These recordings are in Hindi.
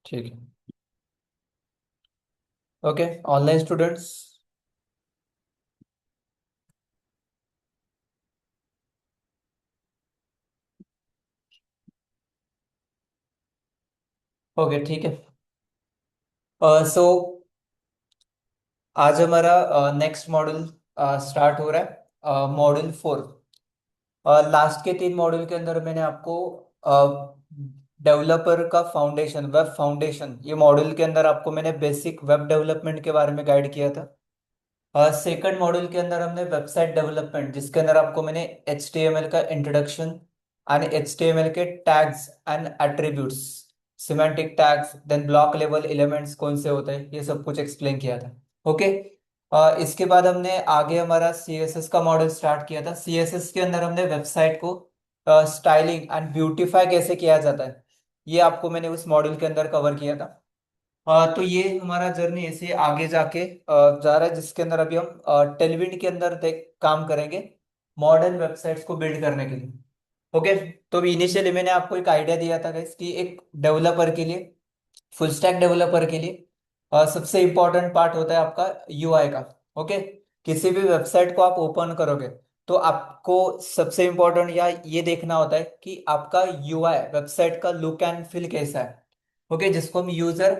ठीक है। Okay, online students. ओके, ठीक है। सो आज हमारा नेक्स्ट मॉड्यूल स्टार्ट हो रहा है, मॉड्यूल 4। लास्ट के 3 मॉड्यूल के अंदर मैंने आपको डेवलपर का फाउंडेशन, वेब फाउंडेशन, ये मॉड्यूल के अंदर आपको मैंने बेसिक वेब डेवलपमेंट के बारे में गाइड किया था। सेकंड मॉड्यूल के अंदर हमने वेबसाइट डेवलपमेंट, जिसके अंदर आपको मैंने HTML का इंट्रोडक्शन एंड HTML के tags and attributes, semantic tags, then block level elements कौन से होते हैं, ये सब कुछ एक्सप्लेन किया था। ओके। इसके बाद हमने आगे हमारा CSS का मॉडल स्टार्ट किया था। CSS के अंदर हमने वेबसाइट को स्टाइलिंग एंड ब्यूटीफाई कैसे किया जाता है, ये आपको मैंने उस मॉड्यूल के अंदर कवर किया था। तो ये हमारा जर्नी ऐसे आगे जाके जा रहा है, जिसके अंदर अभी हम टेलविंड के अंदर काम करेंगे मॉडर्न वेबसाइट्स को बिल्ड करने के लिए। ओके। तो इनिशियली मैंने आपको एक आइडिया दिया था guys, कि एक डेवलपर के लिए, फुल स्टैक डेवलपर के लिए सबसे इंपॉर्टेंट पार्ट होता है आपका UI का। ओके। किसी भी वेबसाइट को आप ओपन करोगे तो आपको सबसे इंपॉर्टेंट या ये देखना होता है कि आपका UI, वेबसाइट का लुक एंड फील कैसा है। ओके, जिसको हम यूजर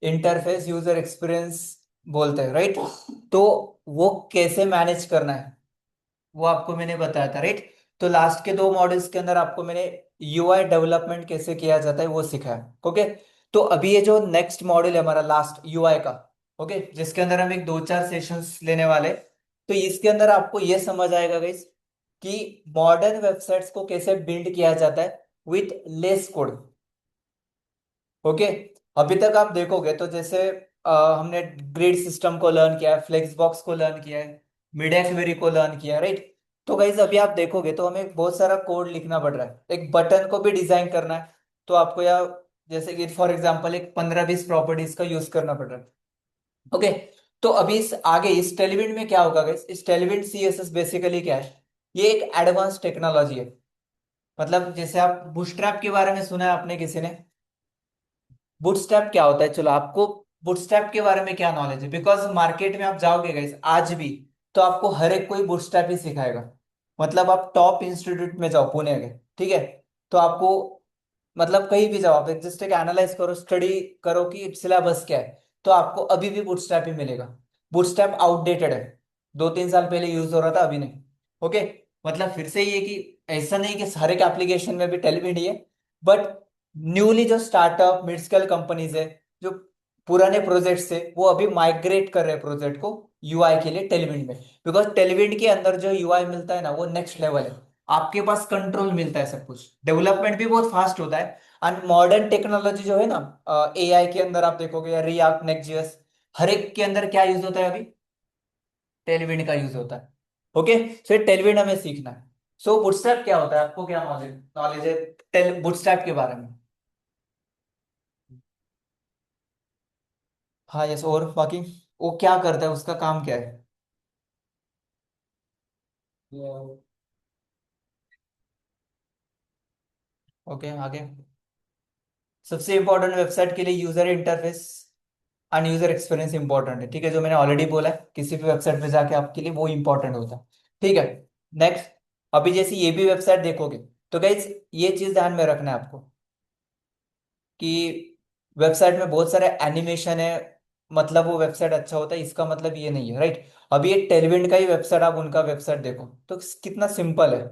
इंटरफेस, यूजर एक्सपीरियंस बोलते हैं, राइट। तो वो कैसे मैनेज करना है वो आपको मैंने बताया था, राइट। तो लास्ट के 2 मॉड्यूल्स के अंदर आपको मैंने UI डेवलपमेंट कैसे किया जाता है वो सिखाया। ओके। तो अभी ये जो नेक्स्ट मॉड्यूल है हमारा लास्ट UI का, ओके, जिसके अंदर हम एक 2-4 सेशंस लेने वाले हैं। तो इसके अंदर आपको ये समझ आएगा गाइस कि मॉडर्न वेबसाइट्स को कैसे बिल्ड किया जाता है विथ लेस कोड। ओके। अभी तक आप देखोगे तो जैसे हमने ग्रिड सिस्टम को लर्न किया है, फ्लेक्स बॉक्स को लर्न किया है, मिड क्वेरी को लर्न किया है, राइट। तो गाइज अभी आप देखोगे तो हमें बहुत सारा कोड लिखना पड़ रहा है, एक बटन को भी डिजाइन करना है तो आपको या जैसे कि फॉर एग्जांपल एक 15-20 प्रॉपर्टीज का यूज करना पड़ रहा है। ओके। तो अभी इस आगे इस टेलविंड में क्या होगा गाइस, इस टेलविंड CSS बेसिकली क्या है, ये एक एडवांस टेक्नोलॉजी है। मतलब जैसे आप बूटस्ट्रैप के बारे में सुना है आपने किसी ने? बूटस्ट्रैप क्या होता है, चलो आपको बूटस्ट्रैप के बारे में क्या नॉलेज है, बिकॉज मार्केट में आप जाओगे गाइस आज भी तो आपको हर एक कोई बूटस्ट्रैप ही सिखाएगा। मतलब आप टॉप इंस्टीट्यूट में जाओ पुणे के, ठीक है, तो आपको मतलब कहीं भी जाओ, आप जस्ट एक एनालाइज करो, स्टडी करो कि सिलेबस क्या है, तो आपको अभी भी बूटस्ट्रैप ही मिलेगा। बूटस्ट्रैप आउटडेटेड है, 2-3 साल पहले यूज हो रहा था, अभी नहीं। ओके। मतलब फिर से ये कि ऐसा नहीं कि सारे के एप्लीकेशन में भी टेलविंड ही है, बट न्यूली जो स्टार्टअप मिड स्केल कंपनीज है, जो पुराने प्रोजेक्ट से वो अभी माइग्रेट कर रहे हैं प्रोजेक्ट को UI के लिए टेलविंड में। बिकॉज टेलविंड के अंदर जो UI मिलता है ना वो नेक्स्ट लेवल है, आपके पास कंट्रोल मिलता है, सब कुछ डेवलपमेंट भी बहुत फास्ट होता है। एंड मॉडर्न टेक्नोलॉजी जो है ना, AI के अंदर आप देखोगे या रिएक्ट नेक्स्ट.js, हर एक के अंदर क्या यूज होता है अभी, टेलविंड का यूज होता है। ओके। सो ये टेलविंड हमें सीखना है। सो बूटस्ट्रैप क्या होता है, आपको क्या नॉलेज नॉलेज है टेल बूटस्ट्रैप के बारे में? हाँ यस, और बाकी वो क्या करता है, उसका काम क्या है? ओके, आगे। सबसे इंपॉर्टेंट वेबसाइट के लिए user interface and user experience important है, ठीक है, जो मैंने ऑलरेडी बोला है, किसी भी वेबसाइट पे जाके आपके लिए वो इंपॉर्टेंट होता है। ठीक है। नेक्स्ट, अभी जैसे ये भी वेबसाइट देखोगे तो गाइज ये चीज ध्यान में रखना है आपको कि वेबसाइट में बहुत सारे एनिमेशन है, मतलब वो वेबसाइट अच्छा होता है, इसका मतलब ये नहीं है, राइट। अभी एक टेलविंड का ही वेबसाइट, आप उनका वेबसाइट देखो तो कितना सिंपल है।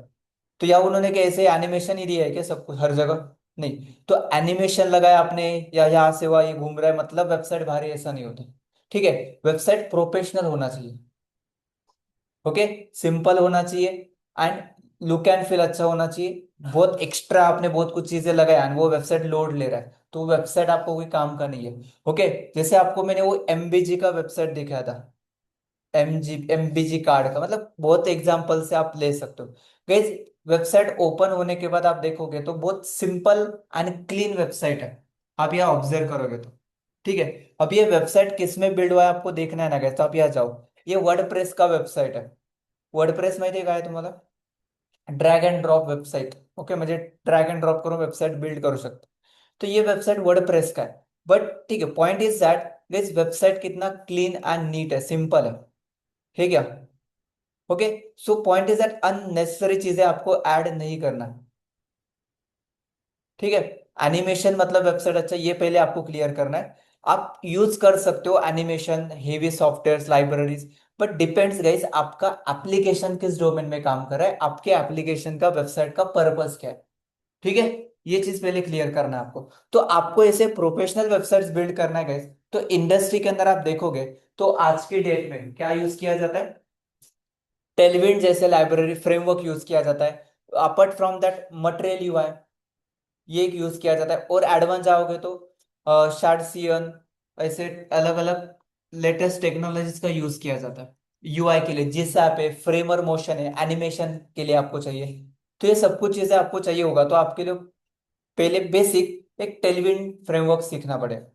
तो या उन्होंने क्या ऐसे एनिमेशन ही दिया है क्या सब कुछ हर जगह? नहीं। तो एनिमेशन लगाया आपने या यहाँ से वहाँ ये घूम रहा है, मतलब वेबसाइट भारी, ऐसा नहीं होता। ठीक है। वेबसाइट प्रोफेशनल होना चाहिए। ओके। सिंपल होना चाहिए एंड लुक एंड फील अच्छा होना चाहिए। बहुत एक्स्ट्रा आपने बहुत कुछ चीजें लगाया and वो वेबसाइट लोड ले रहा है तो वेबसाइट आपको कोई काम का नहीं है। ओके। जैसे आपको मैंने वो MBG का वेबसाइट दिखाया था, MBG कार्ड का, मतलब बहुत एग्जांपल से आप ले सकते हो। गाइस वेबसाइट ओपन होने के बाद आप देखोगे तो बहुत सिंपल एंड क्लीन वेबसाइट है, आप यहाँ ऑब्जर्व करोगे तो। ठीक है। अब ये वेबसाइट किस में बिल्ड हुआ है आपको देखना है ना गाइस, तो आप यहाँ जाओ, ये वर्डप्रेस का वेबसाइट है। वर्डप्रेस माहिती आहे काय तुम्हाला? Drag and drop website, okay, मुझे ड्रैग एंड ड्रॉप करूँ, वेबसाइट बिल्ड करू शकतो. तो ये वेबसाइट वर्डप्रेस का है. बट ठीक है, point is that this website कितना क्लीन एंड नीट है, सिंपल है. ठीक है. Okay. So point is that unnecessary चीजें आपको ऐड नहीं करना. ठीक है. एनिमेशन मतलब वेबसाइट अच्छा, ये पहले आपको क्लियर करना है. आप यूज कर सकते हो animation, heavy software, libraries. But depends guys, आपका एप्लीकेशन किस डोमेन में काम कर रहा है, आपके एप्लीकेशन का, वेबसाइट का पर्पस क्या है. ठीक है. ये चीज पहले क्लियर करना है आपको. तो आपको ऐसे प्रोफेशनल वेबसाइट्स बिल्ड करना है गाइस, तो इंडस्ट्री के अंदर आप देखोगे तो आज की डेट में क्या यूज किया जाता है. टेलविन जैसे लाइब्रेरी फ्रेमवर्क यूज किया जाता है. Apart from that material UI, ये एक यूज किया जाता है. और एडवांस जाओगे तो शार्डसियन, ऐसे अलग अलग लेटेस्ट टेक्नोलॉजीज का यूज किया जाता है यूआई के लिए. जिस ऐप है, फ्रेमर मोशन है, एनिमेशन के लिए आपको चाहिए. तो ये सब कुछ चीजें आपको चाहिए होगा, तो आपके लिए पहले बेसिक एक टेलविन फ्रेमवर्क सीखना पड़ेगा.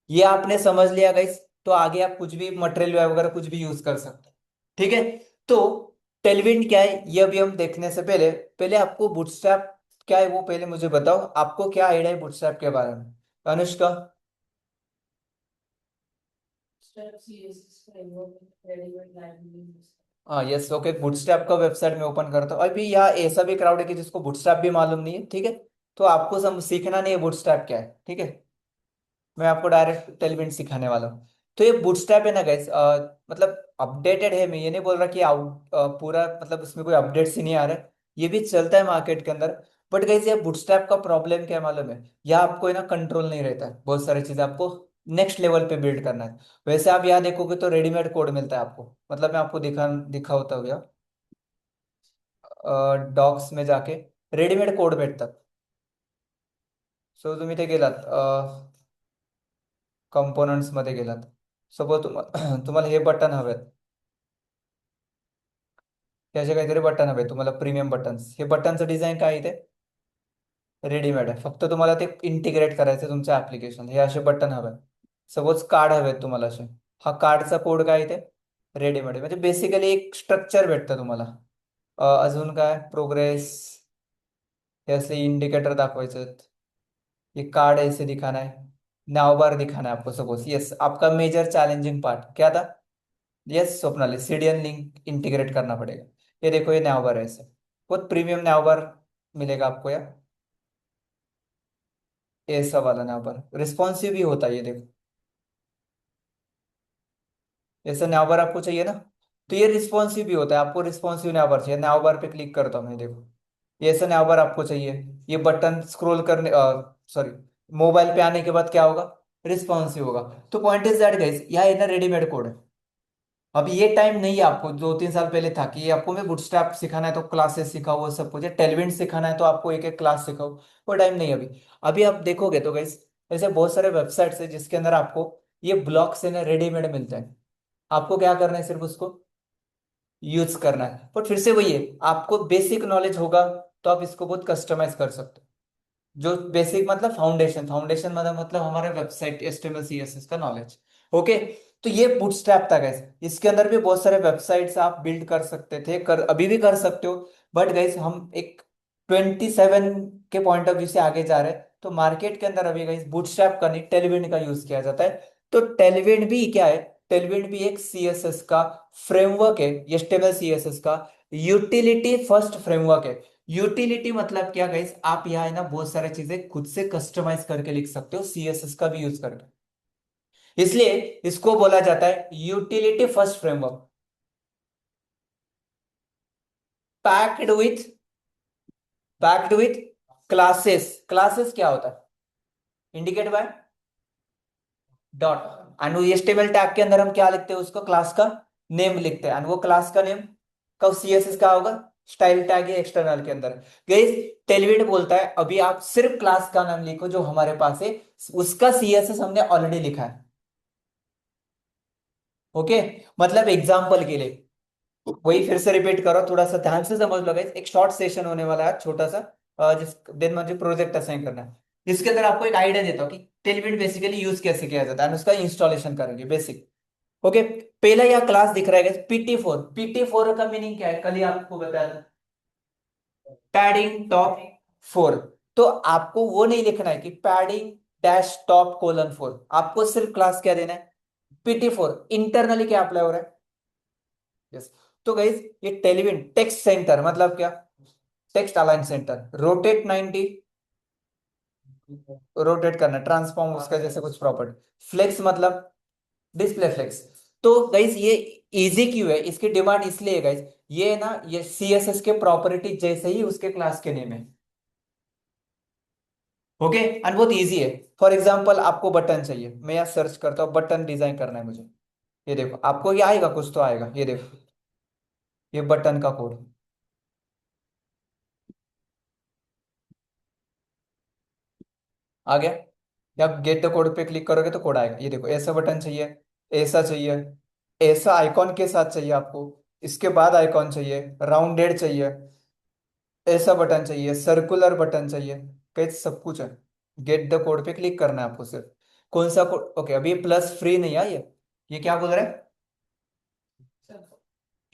ये आपने समझ लिया गाइस, तो आगे आप कुछ भी मटेरियल वगैरह कुछ भी यूज कर सकते हैं. ठीक है. तो टेलविन क्या है ये अभी हम देखने से पहले पहले आपको बूटस्ट्रैप क्या है वो पहले मुझे बताओ. आपको क्या आइडिया है बूटस्ट्रैप के बारे में, अनुष्का? हाँ यस, ओके. बूटस्ट्रैप का वेबसाइट में ओपन करता हूँ. अभी यहाँ ऐसा भी क्राउड है कि जिसको बूटस्ट्रैप भी मालूम नहीं है. ठीक है. तो आपको सब सीखना नहीं है बूटस्ट्रैप क्या है. ठीक है. मैं आपको डायरेक्ट टेलविन सिखाने वाला हूँ. तो ये बूटस्ट्रैप है ना गाइस, मतलब अपडेटेड है. मैं ये नहीं बोल रहा कि पूरा मतलब उसमें कोई अपडेट्स ही नहीं आ रहा है. ये भी चलता है मार्केट के अंदर. बट गाइस ये बूटस्ट्रैप का प्रॉब्लम क्या है मालूम है, यहाँ आपको है ना कंट्रोल नहीं रहता है. बहुत सारी चीजें आपको नेक्स्ट लेवल पे बिल्ड करना है. वैसे आप यहाँ देखोगे तो रेडीमेड कोड मिलता है आपको. मतलब मैं आपको दिखा होता हूँ यहाँ, डॉक्स में जाके रेडीमेड कोड भेटतात. सो तुम्ही ते गेलात कंपोनंट्स मध्ये गेलात. सपोज तुम्हाला हे बटन हवेत, त्याचे काहीतरी बटन हवे तुम्हाला, प्रीमियम बटन्स. हे बटनचं डिझाईन काय आहे ते रेडीमेड आहे. फक्त तुम्हाला ते इंटिग्रेट करायचं तुमच्या ऍप्लिकेशन. हे असे बटन हवे. सपोज कार्ड हवेत तुम्हाला असे, हा कार्डचा कोड काय आहे ते रेडीमेड आहे. म्हणजे बेसिकली एक स्ट्रक्चर भेटतं तुम्हाला. अजून काय प्रोग्रेस, हे असे इंडिकेटर दाखवायचे. ये कार्ड ऐसे दिखाना है, नाव बार दिखाना है आपको. सपोज यस, आपका मेजर चैलेंजिंग पार्ट क्या था. Yes Swapnali, CDN link integrate करना पड़ेगा. ये देखो ये नावबार है ऐसे, बहुत प्रीमियम नावबार मिलेगा आपको यार. ऐसा वाला नावबार रिस्पॉन्सिव भी होता है, ये देखो. ऐसा नावबार आपको चाहिए ना, तो ये रिस्पॉन्सिव भी होता है. आपको रिस्पॉन्सिव नावबार चाहिए, नावबार पे क्लिक करता हूँ मैं, देखो ये ऐसा नावबार आपको चाहिए. ये बटन स्क्रॉल करने, सॉरी, मोबाइल पे आने के बाद क्या होगा, रिस्पॉन्सिव होगा. तो पॉइंट इज दैट गाइस, यहाँ है ना रेडीमेड कोड है. अभी ये टाइम नहीं है आपको, 2-3 साल पहले था कि ये आपको मैं बूटस्ट्रैप सिखाना है तो क्लासेस सिखाओ, वो सब कुछ है. टेलविंड सिखाना है तो आपको एक एक क्लास सिखाओ. वो टाइम नहीं है अभी. अभी आप देखोगे तो गाइस, ऐसे बहुत सारे वेबसाइट्स है जिसके अंदर आपको ये ब्लॉक्स है ना रेडीमेड मिलते हैं. आपको क्या करना है, सिर्फ उसको यूज करना है. बट फिर से वही है, आपको बेसिक नॉलेज होगा तो आप इसको बहुत कस्टमाइज कर सकते हो. जो बेसिक मतलब फाउंडेशन, फाउंडेशन मतलब हमारे वेबसाइट HTML CSS का नॉलेज. ओके. तो ये बूटस्ट्रैप था गैस. इसके अंदर भी बहुत सारे वेबसाइट्स आप बिल्ड कर सकते थे, अभी भी कर सकते हो. बट गैस हम एक 27 के पॉइंट ऑफ व्यू से आगे जा रहे हैं. तो मार्केट के अंदर अभी गैस बूटस्ट्रैप का नहीं, टेलविंड का यूज किया जाता है. तो टेलविंड भी क्या है, टेलविंड भी एक CSS का फ्रेमवर्क है, HTML CSS का यूटिलिटी फर्स्ट फ्रेमवर्क है. यूटिलिटी मतलब क्या गाइस, आप यहाँ है ना बहुत सारी चीजें खुद से कस्टमाइज करके लिख सकते हो CSS का भी यूज करके. इसलिए इसको बोला जाता है utility first framework. Packed with packed with classes. Classes क्या होता है, indicate bye dot. And HTML tag के अंदर हम क्या लिखते हैं, उसको क्लास का नेम लिखते हैं. एंड वो क्लास का नेम कब CSS का होगा, स्टाइल टैग है एक्सटर्नल के अंदर. गाइस टेलविड बोलता है अभी आप सिर्फ क्लास का नाम लिखो जो हमारे पास है, उसका CSS हमने ऑलरेडी लिखा है. ओके. मतलब एग्जाम्पल के लिए वही फिर से रिपीट करो, थोड़ा सा ध्यान से समझ लो गाइस. एक शॉर्ट सेशन होने वाला है छोटा सा, जिस दिन मुझे प्रोजेक्ट असाइन करना है. इसके अंदर आपको एक आइडिया देता हूँ कि टेलविड बेसिकली यूज कैसे किया जाता है, उसका इंस्टॉलेशन करेंगे बेसिक. ओके. पहला यह क्लास दिख रहा है PT4. PT4 का मीनिंग क्या है, कल ही आपको बताया था. Padding top four. तो आपको वो नहीं लिखना है कि padding dash top colon four, आपको सिर्फ क्लास क्या देना है, पीटी फोर, इंटरनली क्या अप्लाई हो रहा है। यस। तो गाइस ये टेलीविजन टेक्स्ट सेंटर मतलब क्या, text align centre, rotate 90, rotate करना, ट्रांसफॉर्म उसका जैसे कुछ प्रॉपर्टी, फ्लेक्स मतलब डिस्प्ले फ्लेक्स। तो गाइस ये इजी क्यों है, इसकी डिमांड इसलिए है गाइस, ये है ना, ये सीएसएस के प्रॉपर्टी जैसे ही उसके क्लास के नेम है। ओके एंड बहुत इजी है। फॉर एग्जांपल आपको बटन चाहिए, मैं यहाँ सर्च करता हूँ बटन डिजाइन करना है मुझे, ये देखो आपको ये आएगा, कुछ तो आएगा, ये देखो ये बटन का कोड आ गया। या आप गेट द कोड पे क्लिक करोगे तो कोड आएगा, ये देखो ऐसा बटन चाहिए, ऐसा चाहिए, ऐसा आइकॉन के साथ चाहिए आपको, इसके बाद आइकॉन चाहिए, राउंडेड चाहिए, ऐसा बटन चाहिए, सर्कुलर बटन चाहिए, कई सब कुछ है। गेट द कोड पे क्लिक करना है आपको सिर्फ। कौन सा कोड, ओके अभी प्लस फ्री नहीं है ये क्या बोल रहा है,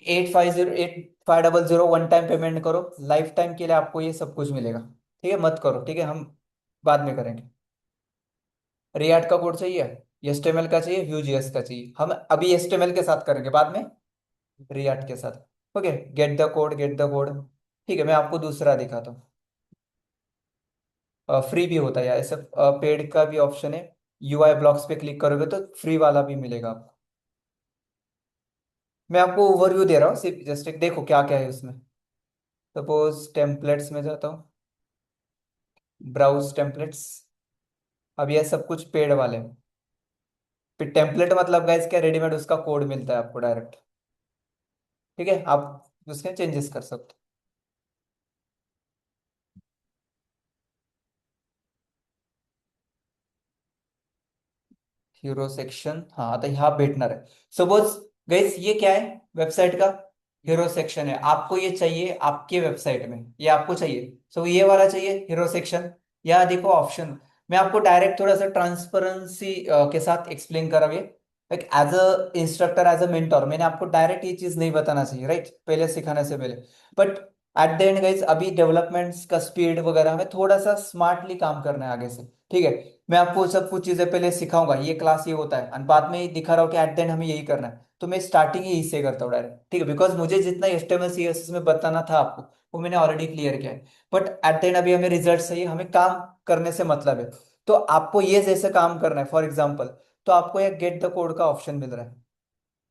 8508 500 वन टाइम पेमेंट करो, लाइफ टाइम के लिए आपको ये सब कुछ मिलेगा। ठीक है मत करो, ठीक है हम बाद में करेंगे। रिएक्ट का कोड चाहिए, एचटीएमएल का चाहिए, व्यूजीएस का चाहिए, हम अभी एचटीएमएल के साथ करेंगे बाद में रिएक्ट के साथ। Okay get the code, get the code. ठीक है मैं आपको दूसरा दिखाता हूँ, फ्री भी होता है ऐसे, पेड का भी ऑप्शन है। यूआई ब्लॉक्स पे क्लिक करोगे तो फ्री वाला भी मिलेगा आपको। मैं आपको ओवरव्यू दे रहा हूँ सिर्फ, जस्ट एक देखो क्या क्या है उसमें। सपोज टेम्पलेट्स में जाता हूँ, ब्राउज टेम्पलेट्स, अब ये सब कुछ पेड वाले हैं। फिर टेम्पलेट मतलब गाइस क्या, रेडीमेड उसका कोड मिलता है आपको डायरेक्ट। ठीक है आप उसके चेंजेस कर सकते हो। हीरो सेक्शन, हाँ तो यहाँ भेटनर है। सपोज गाइस ये क्या है, वेबसाइट का हीरो सेक्शन है, आपको ये चाहिए आपके वेबसाइट में, ये आपको चाहिए, सो ये वाला चाहिए हीरो सेक्शन। यहाँ देखो ऑप्शन, मैं आपको डायरेक्ट थोड़ा सा ट्रांसपेरेंसी के साथ एक्सप्लेन करा, like as a instructor as a mentor मैंने आपको डायरेक्ट ये चीज नहीं बताना चाहिए, राइट पहले सिखाने से पहले। But at the end guys अभी डेवलपमेंट्स का स्पीड वगैरह हमें थोड़ा सा स्मार्टली काम करना है आगे से। ठीक है मैं आपको सब कुछ चीजें पहले सिखाऊंगा, ये क्लास ये होता है, और बाद में दिखा रहा हूँ कि एट द एंड हमें यही करना है, तो मैं स्टार्टिंग ही इससे करता हूँ डायरेक्ट। ठीक है बिकॉज मुझे जितना HTML CSS में बताना था आपको वो मैंने ऑलरेडी क्लियर किया है। बट एट द एंड अभी हमें रिजल्ट चाहिए, हमें काम करने से मतलब है। तो आपको ये जैसे काम करना है फॉर एग्जाम्पल, तो आपको एक गेट द कोड का ऑप्शन मिल रहा है।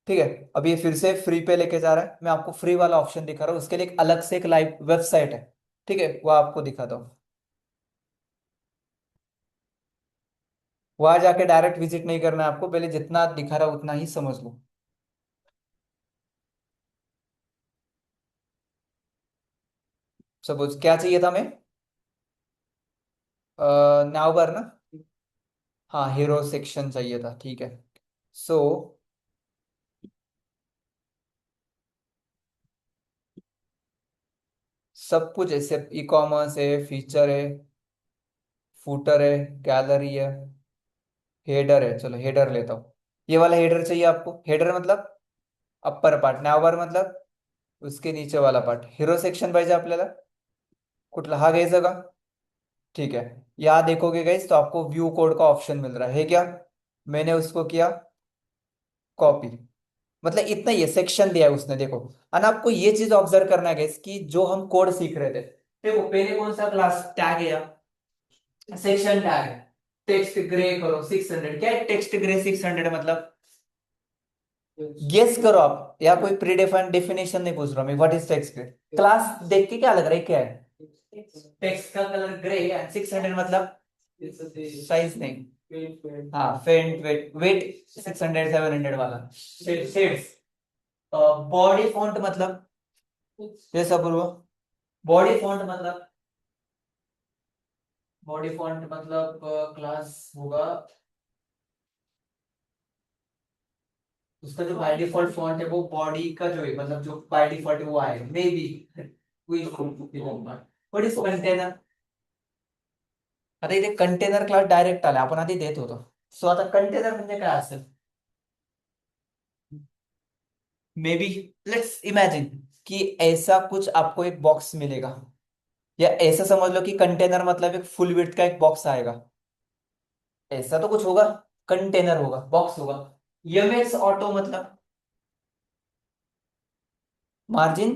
ठीक है अब ये फिर से फ्री पे लेके जा रहा है, मैं आपको फ्री वाला ऑप्शन दिखा रहा हूँ, उसके लिए एक अलग से एक लाइव वेबसाइट है। ठीक है वो आपको दिखाता हूँ, वहां जाके डायरेक्ट विजिट नहीं करना है आपको, पहले जितना दिखा रहा उतना ही समझ लो। सपोज क्या चाहिए था हमें, नाव बार ना, हाँ हीरो सेक्शन चाहिए था, ठीक है। सो सब कुछ ऐसे ई कॉमर्स है, फीचर है, फूटर है, गैलरी है, हेडर है, चलो हेडर लेता हूँ। ये वाला हेडर चाहिए आपको, हेडर मतलब अप्पर पार्ट, नावबार मतलब उसके नीचे वाला पार्ट, हिरो सेक्शन पाहिजे आपल्याला, कुठला हा घ्यायचा का। ठीक है यहाँ देखोगे गाइस तो आपको व्यू कोड का ऑप्शन मिल रहा है क्या, मैंने उसको किया कॉपी, मतलब इतना ये सेक्शन दिया है उसने देखो। और आपको ये चीज ऑब्जर्व करना है गाइस कि जो हम कोड सीख रहे थे, देखो पहले कौन सा क्लास टैग है, सेक्शन टैग है, टेक्स्ट ग्रे करो 600, क्या है टेक्स्ट ग्रे 600 मतलब, गेस करो आप, या कोई प्री डिफाइंड डेफिनेशन नहीं पूछ रहा मैं, what is text grey, class देख के क्या लग रहा है क्या है, टेक्स्ट का कलर ग्रे एंड 600 मतलब साइज नहीं, हाँ फेंट वेट वेट 600 700 वाला शेड्स। बॉडी फॉन्ट मतलब, जैसा पूर्व, बॉडी फॉन्ट मतलब, बॉडी फॉन्ट मतलब क्लास होगा उसका जो बाय डिफॉल्ट फॉन्ट है वो बॉडी का जो है, मतलब जो बाय डिफॉल्ट है वो आएगा may be, what is container, आता इथे कंटेनर क्लास डायरेक्ट आला, आपण आधी देत होतो। सो आता कंटेनर म्हणजे काय असेल, मे बी लेट्स इमेजिन कि ऐसा कुछ आपको एक बॉक्स मिलेगा, या ऐसा समझ लो कि कंटेनर मतलब एक फुल विड्थ का एक बॉक्स आएगा, ऐसा तो कुछ होगा, कंटेनर होगा, बॉक्स होगा। एमएक्स ऑटो मतलब मार्जिन,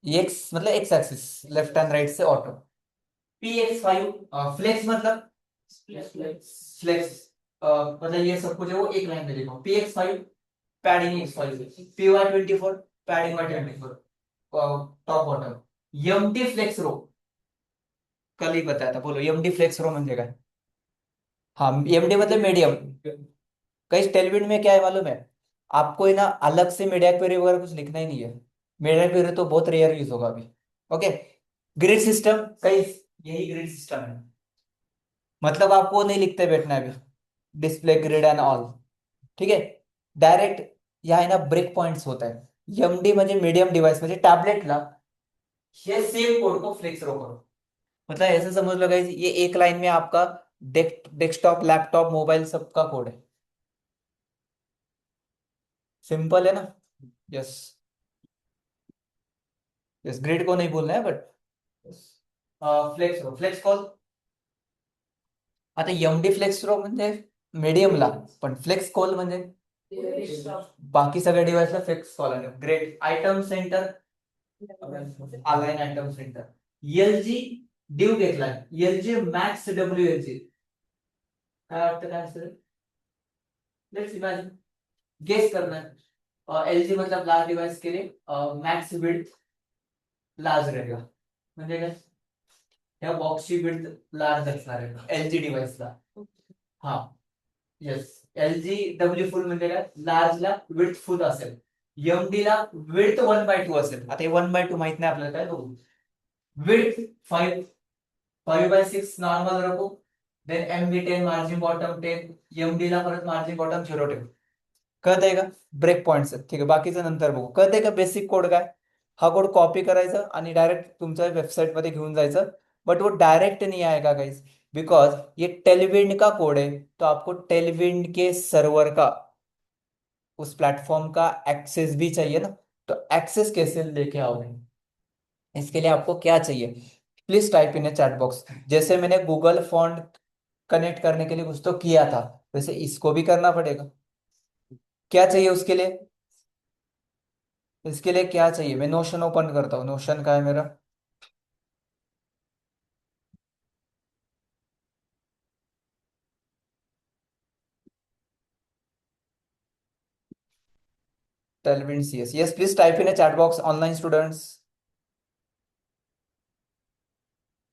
एक्स मतलब x axis, left and right से ऑटो। Px5 फ्लेक्स मतलब फ्लेक्स मतलब ये सब कुछ है वो एक लाइन में लिखो। Px5 padding X5, Py24 padding Y24, top bottom. MT flex row कल ही बताया था, बोलो एमटी फ्लेक्स रो म्हणजे काय? हाँ, एमडी मतलब मीडियम। कई टेलविड में क्या है मालूम है आपको, है ना, अलग से मीडिया क्वेरी वगैरह कुछ लिखना ही नहीं है। मीडिया क्वेरी तो बहुत रेयर यूज होगा अभी। ओके। ग्रिड सिस्टम कई, यही ग्रिड सिस्टम है, मतलब आपको नहीं लिखते बैठना है अभी, डिस्प्ले ग्रिड एंड ऑल। ठीक है। डायरेक्ट यहाँ है ना ब्रेक पॉइंट्स होता है। एमडी म्हणजे मीडियम डिवाइस म्हणजे टॅबलेटला हे सेम कोड को फ्लेक्स रो करो। मतलब ऐसे समझ लो गाइस, ये एक लाइन में आपका डेस्कटॉप लैपटॉप मोबाइल सबका कोड है। सिंपल है ना? यस। यस, ग्रिड को नहीं बोलना है but flex row, flex col. आता एमडी फ्लेक्स रो म्हणजे मीडियमला, पण फ्लेक्स कॉल म्हणजे बाकी सगळ्या डिव्हाइसला फ्लेक्स कॉल आहे। Great item center, align item center. LG due घेतलाय, एलजी मॅक्स डब्ल्यूएलजी, काय वाटतं काय असेल? लेट्स इमॅजिन, गेस करना है। एलजी मतलब लार्ज डिवाइस के लिए मैक्स विड्थ लार्ज रहेगा, म्हणजे काय? या बॉक्सची विड्थ लार्ज असणार आहे एलजी डिव्हाइसला। हा, येस। एलजी डब्ल्यू फुल म्हणजे काय, लार्जला विड्थ फुल असेल, एमडी ला विड्थ 1/2 असेल। आता हे 1/2 माहित नाही आपल्याला, काय बघू। विड्थ 5, 5/6 नॉर्मल रखो, then MB10 margin bottom 10, MD ला परत मार्जिन बॉटम 0 ठेव। कळतंय का? ब्रेक पॉइंट्स ठीक आहे, बाकीचं नंतर बघू। कळतंय का बेसिक कोड काय? हा कोड कॉपी करायचा आणि डायरेक्ट तुमच्या वेबसाइट मध्ये घेऊन जायचं। बट वो डायरेक्ट नहीं आएगा गाइस, बिकॉज ये टेलविंड का कोड है, तो आपको टेलविंड के सर्वर का, उस प्लेटफॉर्म का एक्सेस भी चाहिए ना। तो एक्सेस कैसे लेके आओगे? इसके लिए आपको क्या चाहिए? Please type in a chat box. जैसे मैंने गूगल फॉन्ट कनेक्ट करने के लिए कुछ तो किया था, वैसे इसको भी करना पड़ेगा। क्या चाहिए उसके लिए? इसके लिए क्या चाहिए? मैं नोशन ओपन करता हूँ, नोशन का है मेरा। Tailwind CS, yes please type in a chat box online students.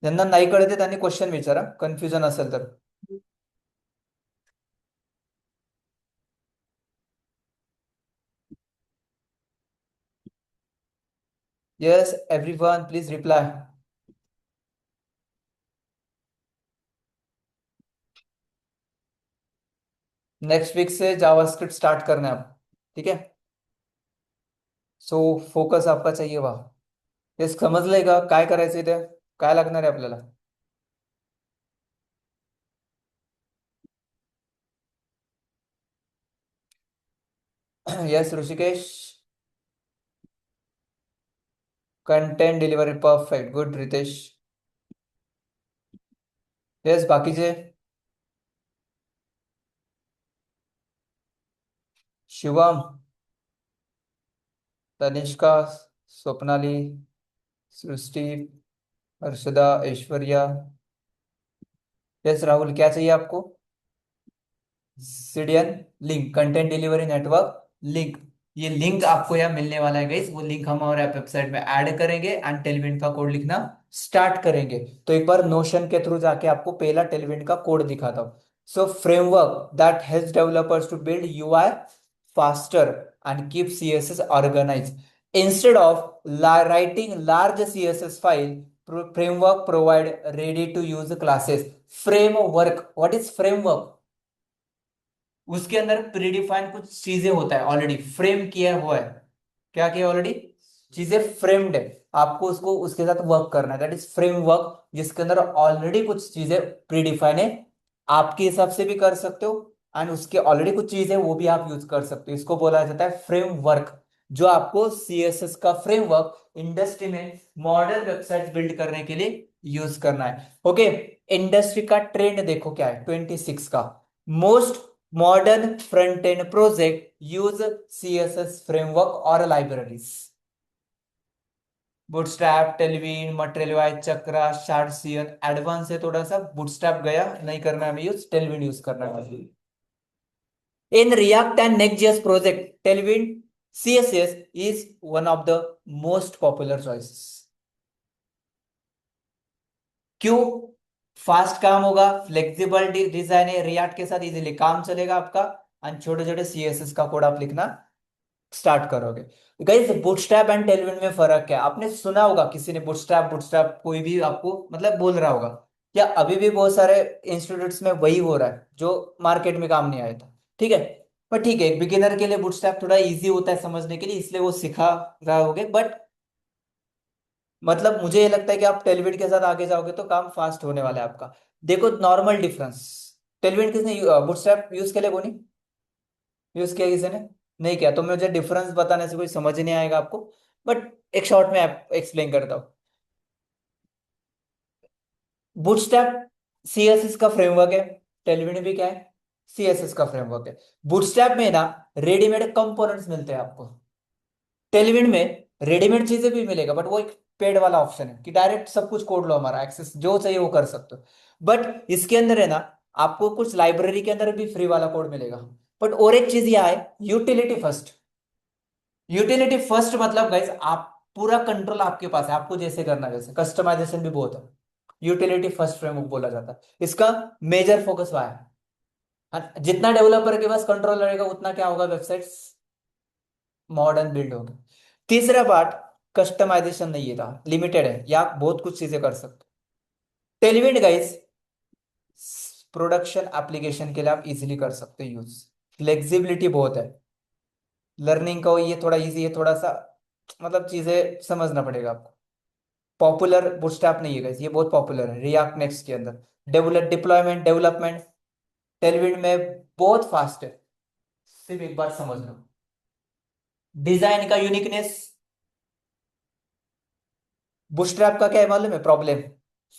ज्यांना नाही कळते त्यांनी क्वेश्चन विचारा, कन्फ्युजन असेल तर। Yes everyone please reply. Next week से जावास्क्रिप्ट स्टार्ट करना है आप, ठीक है? सो फोकस आपका चाहिए वहा। यस, समजलंय का काय करायचं इथे, काय लागणार आहे आपल्याला? Yes Rishikesh, content delivery perfect, good Ritesh. Yes बाकीचे, शिवम, तनिष्का, स्वप्नाली, सृष्टि, हर्षदा, ऐश्वर्या। यस राहुल, क्या चाहिए आपको? CDN link, content delivery network link. ये लिंक आपको यहाँ मिलने वाला है गाइस, वो लिंक हम हमारे वेबसाइट में ऐड करेंगे एंड टेलविंड का कोड लिखना स्टार्ट करेंगे। तो एक बार नोशन के थ्रू जाके आपको पहला टेलविंड का कोड दिखाता हूँ। So framework that helps developers to build UI faster and keep CSS organized. Instead of writing large CSS file, framework provide ready to use classes. Framework, what is framework? उसके अंदर प्रीडिफाइंड कुछ चीजें होता है, ऑलरेडी फ्रेम किया हुआ है। क्या किया ऑलरेडी? चीजें फ्रेम्ड है, आपको उसको उसके साथ वर्क करना है, दैट इज फ्रेमवर्क, जिसके अंदर ऑलरेडी कुछ चीजें प्रीडिफाइन है। आपके हिसाब से भी कर सकते हो एंड उसके ऑलरेडी कुछ चीजें वो भी आप यूज कर सकते हो, इसको बोला जाता है फ्रेमवर्क। जो आपको CSS का फ्रेमवर्क इंडस्ट्री में मॉडर्न वेबसाइट बिल्ड करने के लिए यूज करना है। ओके, इंडस्ट्री का ट्रेंड देखो क्या है 26 का। Most modern front end project use CSS framework और लाइब्रेरीज। बूटस्ट्रैप, टेलविन, मटेरियल, चक्रा, शार्डसियन, एडवांस है थोड़ा सा। बूटस्ट्रैप गया, नहीं करना है हमें यूज, टेलविन यूज करना है। In React and Next.js project, Tailwind CSS is one of the most popular choices. क्यों? फास्ट काम होगा, फ्लेक्सिबल डिजाइन है, रिएक्ट के साथ इजीली काम चलेगा आपका, और छोटे छोटे सीएसएस का कोड आप लिखना स्टार्ट करोगे। गाइस, बूटस्ट्रैप एंड टेलविन में फर्क क्या है? आपने सुना होगा, किसी ने बूटस्ट्रैप बूटस्ट्रैप कोई भी आपको मतलब बोल रहा होगा क्या? अभी भी बहुत सारे इंस्टीट्यूट्स में वही हो रहा है जो मार्केट में काम नहीं आया था। ठीक है, पर ठीक है, एक बिगिनर के लिए बूटस्ट्रैप थोड़ा इजी होता है समझने के लिए, इसलिए वो सिखा रहा होगे। बट मतलब मुझे ये लगता है कि आप टेलविन के साथ आगे जाओगे तो काम फास्ट होने वाला है आपका। देखो नॉर्मल डिफरेंस, टेलविन किसने बूटस्ट्रैप यूज के लिए, को नहीं यूज किया किसी ने? नहीं किया, तो मुझे डिफरेंस बताने से कोई समझ नहीं आएगा आपको। बट एक शॉर्ट में एक्सप्लेन करता हूँ। बूटस्ट्रैप सीएसएस का फ्रेमवर्क है, टेलविन भी क्या है? सीएसएस का फ्रेमवर्क है। बूटस्ट्रैप में ना रेडीमेड कंपोनेंट्स मिलते हैं आपको। टेलविन में रेडीमेड चीजें भी मिलेगा, बट वो एक पेड वाला ऑप्शन है कि डायरेक्ट सब कुछ कोड लो, हमारा एक्सेस जो चाहिए वो कर सकते हो। बट इसके अंदर है ना, आपको कुछ लाइब्रेरी के अंदर भी फ्री वाला कोड मिलेगा। बट और एक चीज यह है, यूटिलिटी फर्स्ट। यूटिलिटी फर्स्ट मतलब गाइस, आप पूरा कंट्रोल आपके पास है, आपको जैसे करना है वैसे, कस्टमाइजेशन भी बहुत है। यूटिलिटी फर्स्ट फ्रेमवर्क बोला जाता है इसका। मेजर फोकस वह है। हाँ, जितना डेवलपर के पास कंट्रोल रहेगा उतना क्या होगा, वेबसाइट्स मॉडर्न बिल्ड होगी। तीसरा पार्ट, कस्टमाइजेशन नहीं है था, लिमिटेड है, या आप बहुत कुछ चीजें कर सकते हो। टेलविंड गाइस प्रोडक्शन एप्लीकेशन के लिए आप इजीली कर सकते हो यूज, फ्लेक्सिबिलिटी बहुत है। लर्निंग का ये थोड़ा इजी है, थोड़ा सा मतलब चीजें समझना पड़ेगा आपको। पॉपुलर बूटस्ट्रैप नहीं है guys, ये बहुत पॉपुलर है रिएक्ट नेक्स्ट के अंदर। डिप्लॉयमेंट डेवलपमेंट टेलविंड में बहुत फास्ट है, सिर्फ एक बार समझ लो। डिजाइन का यूनिकनेस, बूटस्ट्रैप का क्या है मालूम है प्रॉब्लम?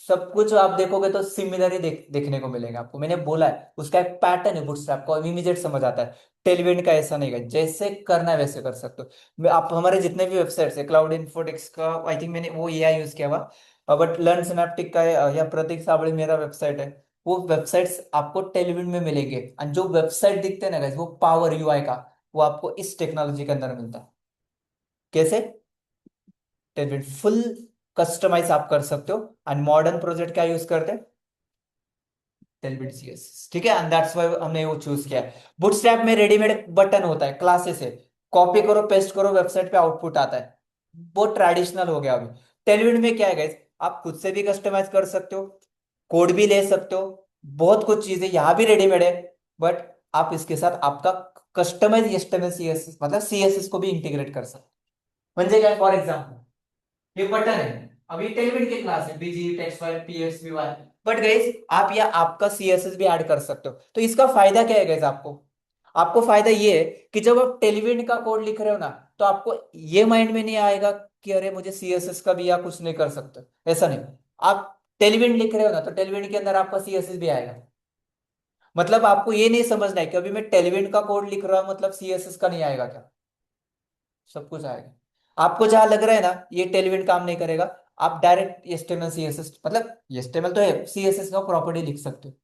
सब कुछ आप देखोगे तो सिमिलर ही देखने को मिलेगा आपको, मैंने बोला है उसका एक पैटर्न है बूटस्ट्रैप को, इमीडिएट समझ आता है। टेलविंड का ऐसा नहीं है, जैसे करना है वैसे कर सकते हो। आप हमारे जितने भी वेबसाइट्स है, क्लाउड इन्फोटेक्स का आई थिंक मैंने वो एआई यूज किया हुआ, बट लर्न सिनेप्टिक का है, या प्रतीक साबळे मेरा वेबसाइट है, वो वेबसाइट्स आपको टेलविंड में मिलेंगे। और जो वेबसाइट दिखते हैं ना guys, वो पावर यूआई का, वो आपको इस टेक्नोलॉजी के अंदर मिलता है। कैसे? टेलविंड फुल कस्टमाइज आप कर सकते हो। एंड मॉडर्न प्रोजेक्ट क्या यूज करते हैं? टेलविंड सीएसएस, ठीक है, एंड दैट्स व्हाई हमने वो चूज किया है। बूटस्ट्रैप में रेडीमेड बटन होता है, क्लासेस है, कॉपी करो पेस्ट करो वेबसाइट पे आउटपुट आता है, बहुत ट्रेडिशनल हो गया अभी। टेलविंड में क्या है गाइस, आप खुद से भी कस्टमाइज कर सकते हो, कोड भी ले सकते हो, बहुत कुछ चीजें यहाँ भी रेडीमेड है। बट आप इसके साथ आपका कस्टमाइज एचटीएमएल सीएसएस मतलब सीएसएस को भी इंटीग्रेट कर सकते हो। म्हणजे काय, फॉर एग्जाम्पल ये बटन है, अभी टेलविंड की क्लास है, BG text file PXV Y, but guys आप या आपका सीएसएस भी ऐड कर सकते हो। तो इसका फायदा क्या है गाइस आपको? आपको फायदा ये है कि जब आप टेलविंड का कोड लिख रहे हो ना, तो आपको ये माइंड में नहीं आएगा कि अरे मुझे सीएसएस का भी या कुछ नहीं कर सकते, ऐसा नहीं। आप टेलविंड लिख रहे हो ना, तो टेलविंड के अंदर आपका सीएसएस भी आएगा। मतलब आपको ये नहीं समझना है कि अभी मैं टेलविंड का कोड लिख रहा हूं मतलब सीएसएस का नहीं आएगा क्या? सब कुछ आएगा। आपको जहां लग रहा है ना ये टेलविंड काम नहीं करेगा, आप डायरेक्ट एचटीएमएल सीएसएस मतलब एचटीएमएल तो है, सीएसएस का प्रॉपर्टी लिख सकते हो।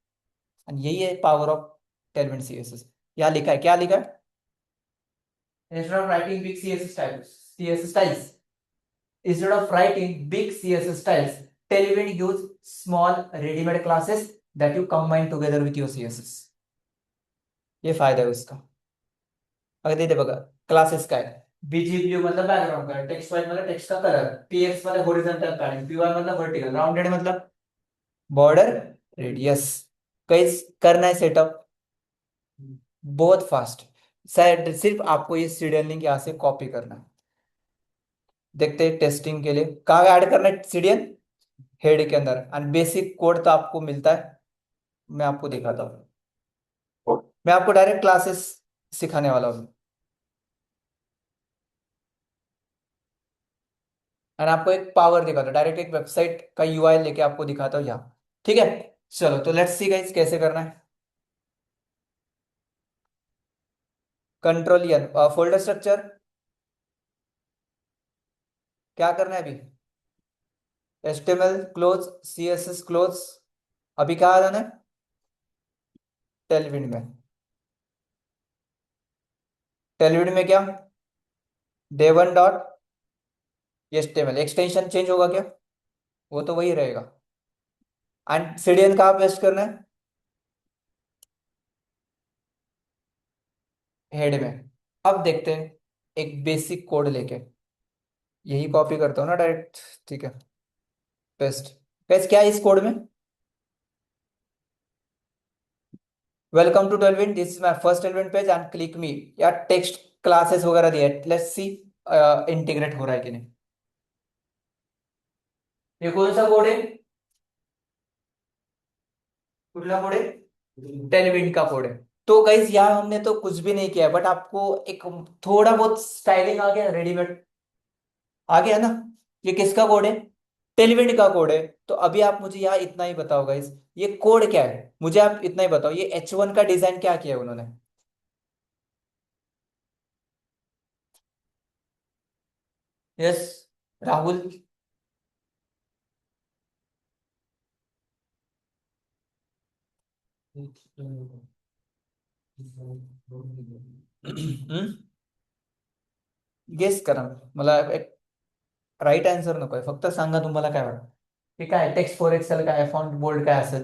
और यही है पावर ऑफ टेलविंड सीएसएस। यहाँ लिखा है, क्या लिखा है? Instead of writing big CSS styles, instead of writing big css styles, tailwind use small ready-made classes that you combine together with your css। ये फायदा है उसका। अगर दे बघा, क्लासेस काय, बीजी ब्लू मतलब बैकग्राउंड का, टेक्स्ट वाइज मतलब टेक्स्ट का कलर, पीएक्स मतलब हॉरिजॉन्टल पैडिंग, पीवाई मतलब वर्टिकल, राउंडेड मतलब बॉर्डर रेडियस। कई करना है सेटअप बहुत फास्ट। शायद सिर्फ आपको ये सीरियल लिंक यहाँ से कॉपी करना है। देखते हैं टेस्टिंग के लिए कहाँ ऐड करना है सीरियल, हेड के अंदर। एंड बेसिक कोड तो आपको मिलता है, मैं आपको दिखाता हूँ। मैं आपको डायरेक्ट क्लासेस सिखाने वाला हूँ। और आपको एक पावर दिखाता हूँ, डायरेक्ट एक वेबसाइट का यूआई लेके आपको दिखाता हूँ यहाँ। ठीक है, चलो तो लेट्स सी गाइस कैसे करना है। कंट्रोल एन, फोल्डर स्ट्रक्चर क्या करना है अभी? HTML close, CSS close. अभी क्या आना है? टेलविंड में। टेलविंड में क्या? day1 dot HTML extension change होगा क्या? वो तो वही रहेगा। एंड CDN कहाँ पेस्ट करना है? हेड में। अब देखते हैं एक बेसिक कोड लेके, यही कॉपी करता हूँ ना डायरेक्ट। ठीक है, पेस्ट। कैसे क्या है इस कोड में? Welcome to Tailwind, this is my first Tailwind page and click me. या टेक्स्ट क्लासेस वगैरह दिया है, लेट्स सी इंटीग्रेट हो रहा है कि नहीं। ये कौन सा कोड है? कुठला कोड है? टेलविंड का कोड है। तो गाइज यहाँ हमने तो कुछ भी नहीं किया, बट आपको एक थोड़ा बहुत स्टाइलिंग आ गया, रेडीमेड आ गया ना। ये किसका कोड है? टेलविंड का कोड है। तो अभी आप मुझे यहाँ इतना ही बताओ गाइज, ये कोड क्या है, मुझे आप इतना ही बताओ, ये H1 का डिजाइन क्या किया है उन्होंने? यस, राहुल। गेस करा, मला एक राईट आन्सर नकोय, फक्त सांगा तुम्हाला काय वाटतं. हे काय टेक्स्ट फॉर एक्सेल काय, फॉन्ट बोल्ड काय असेल?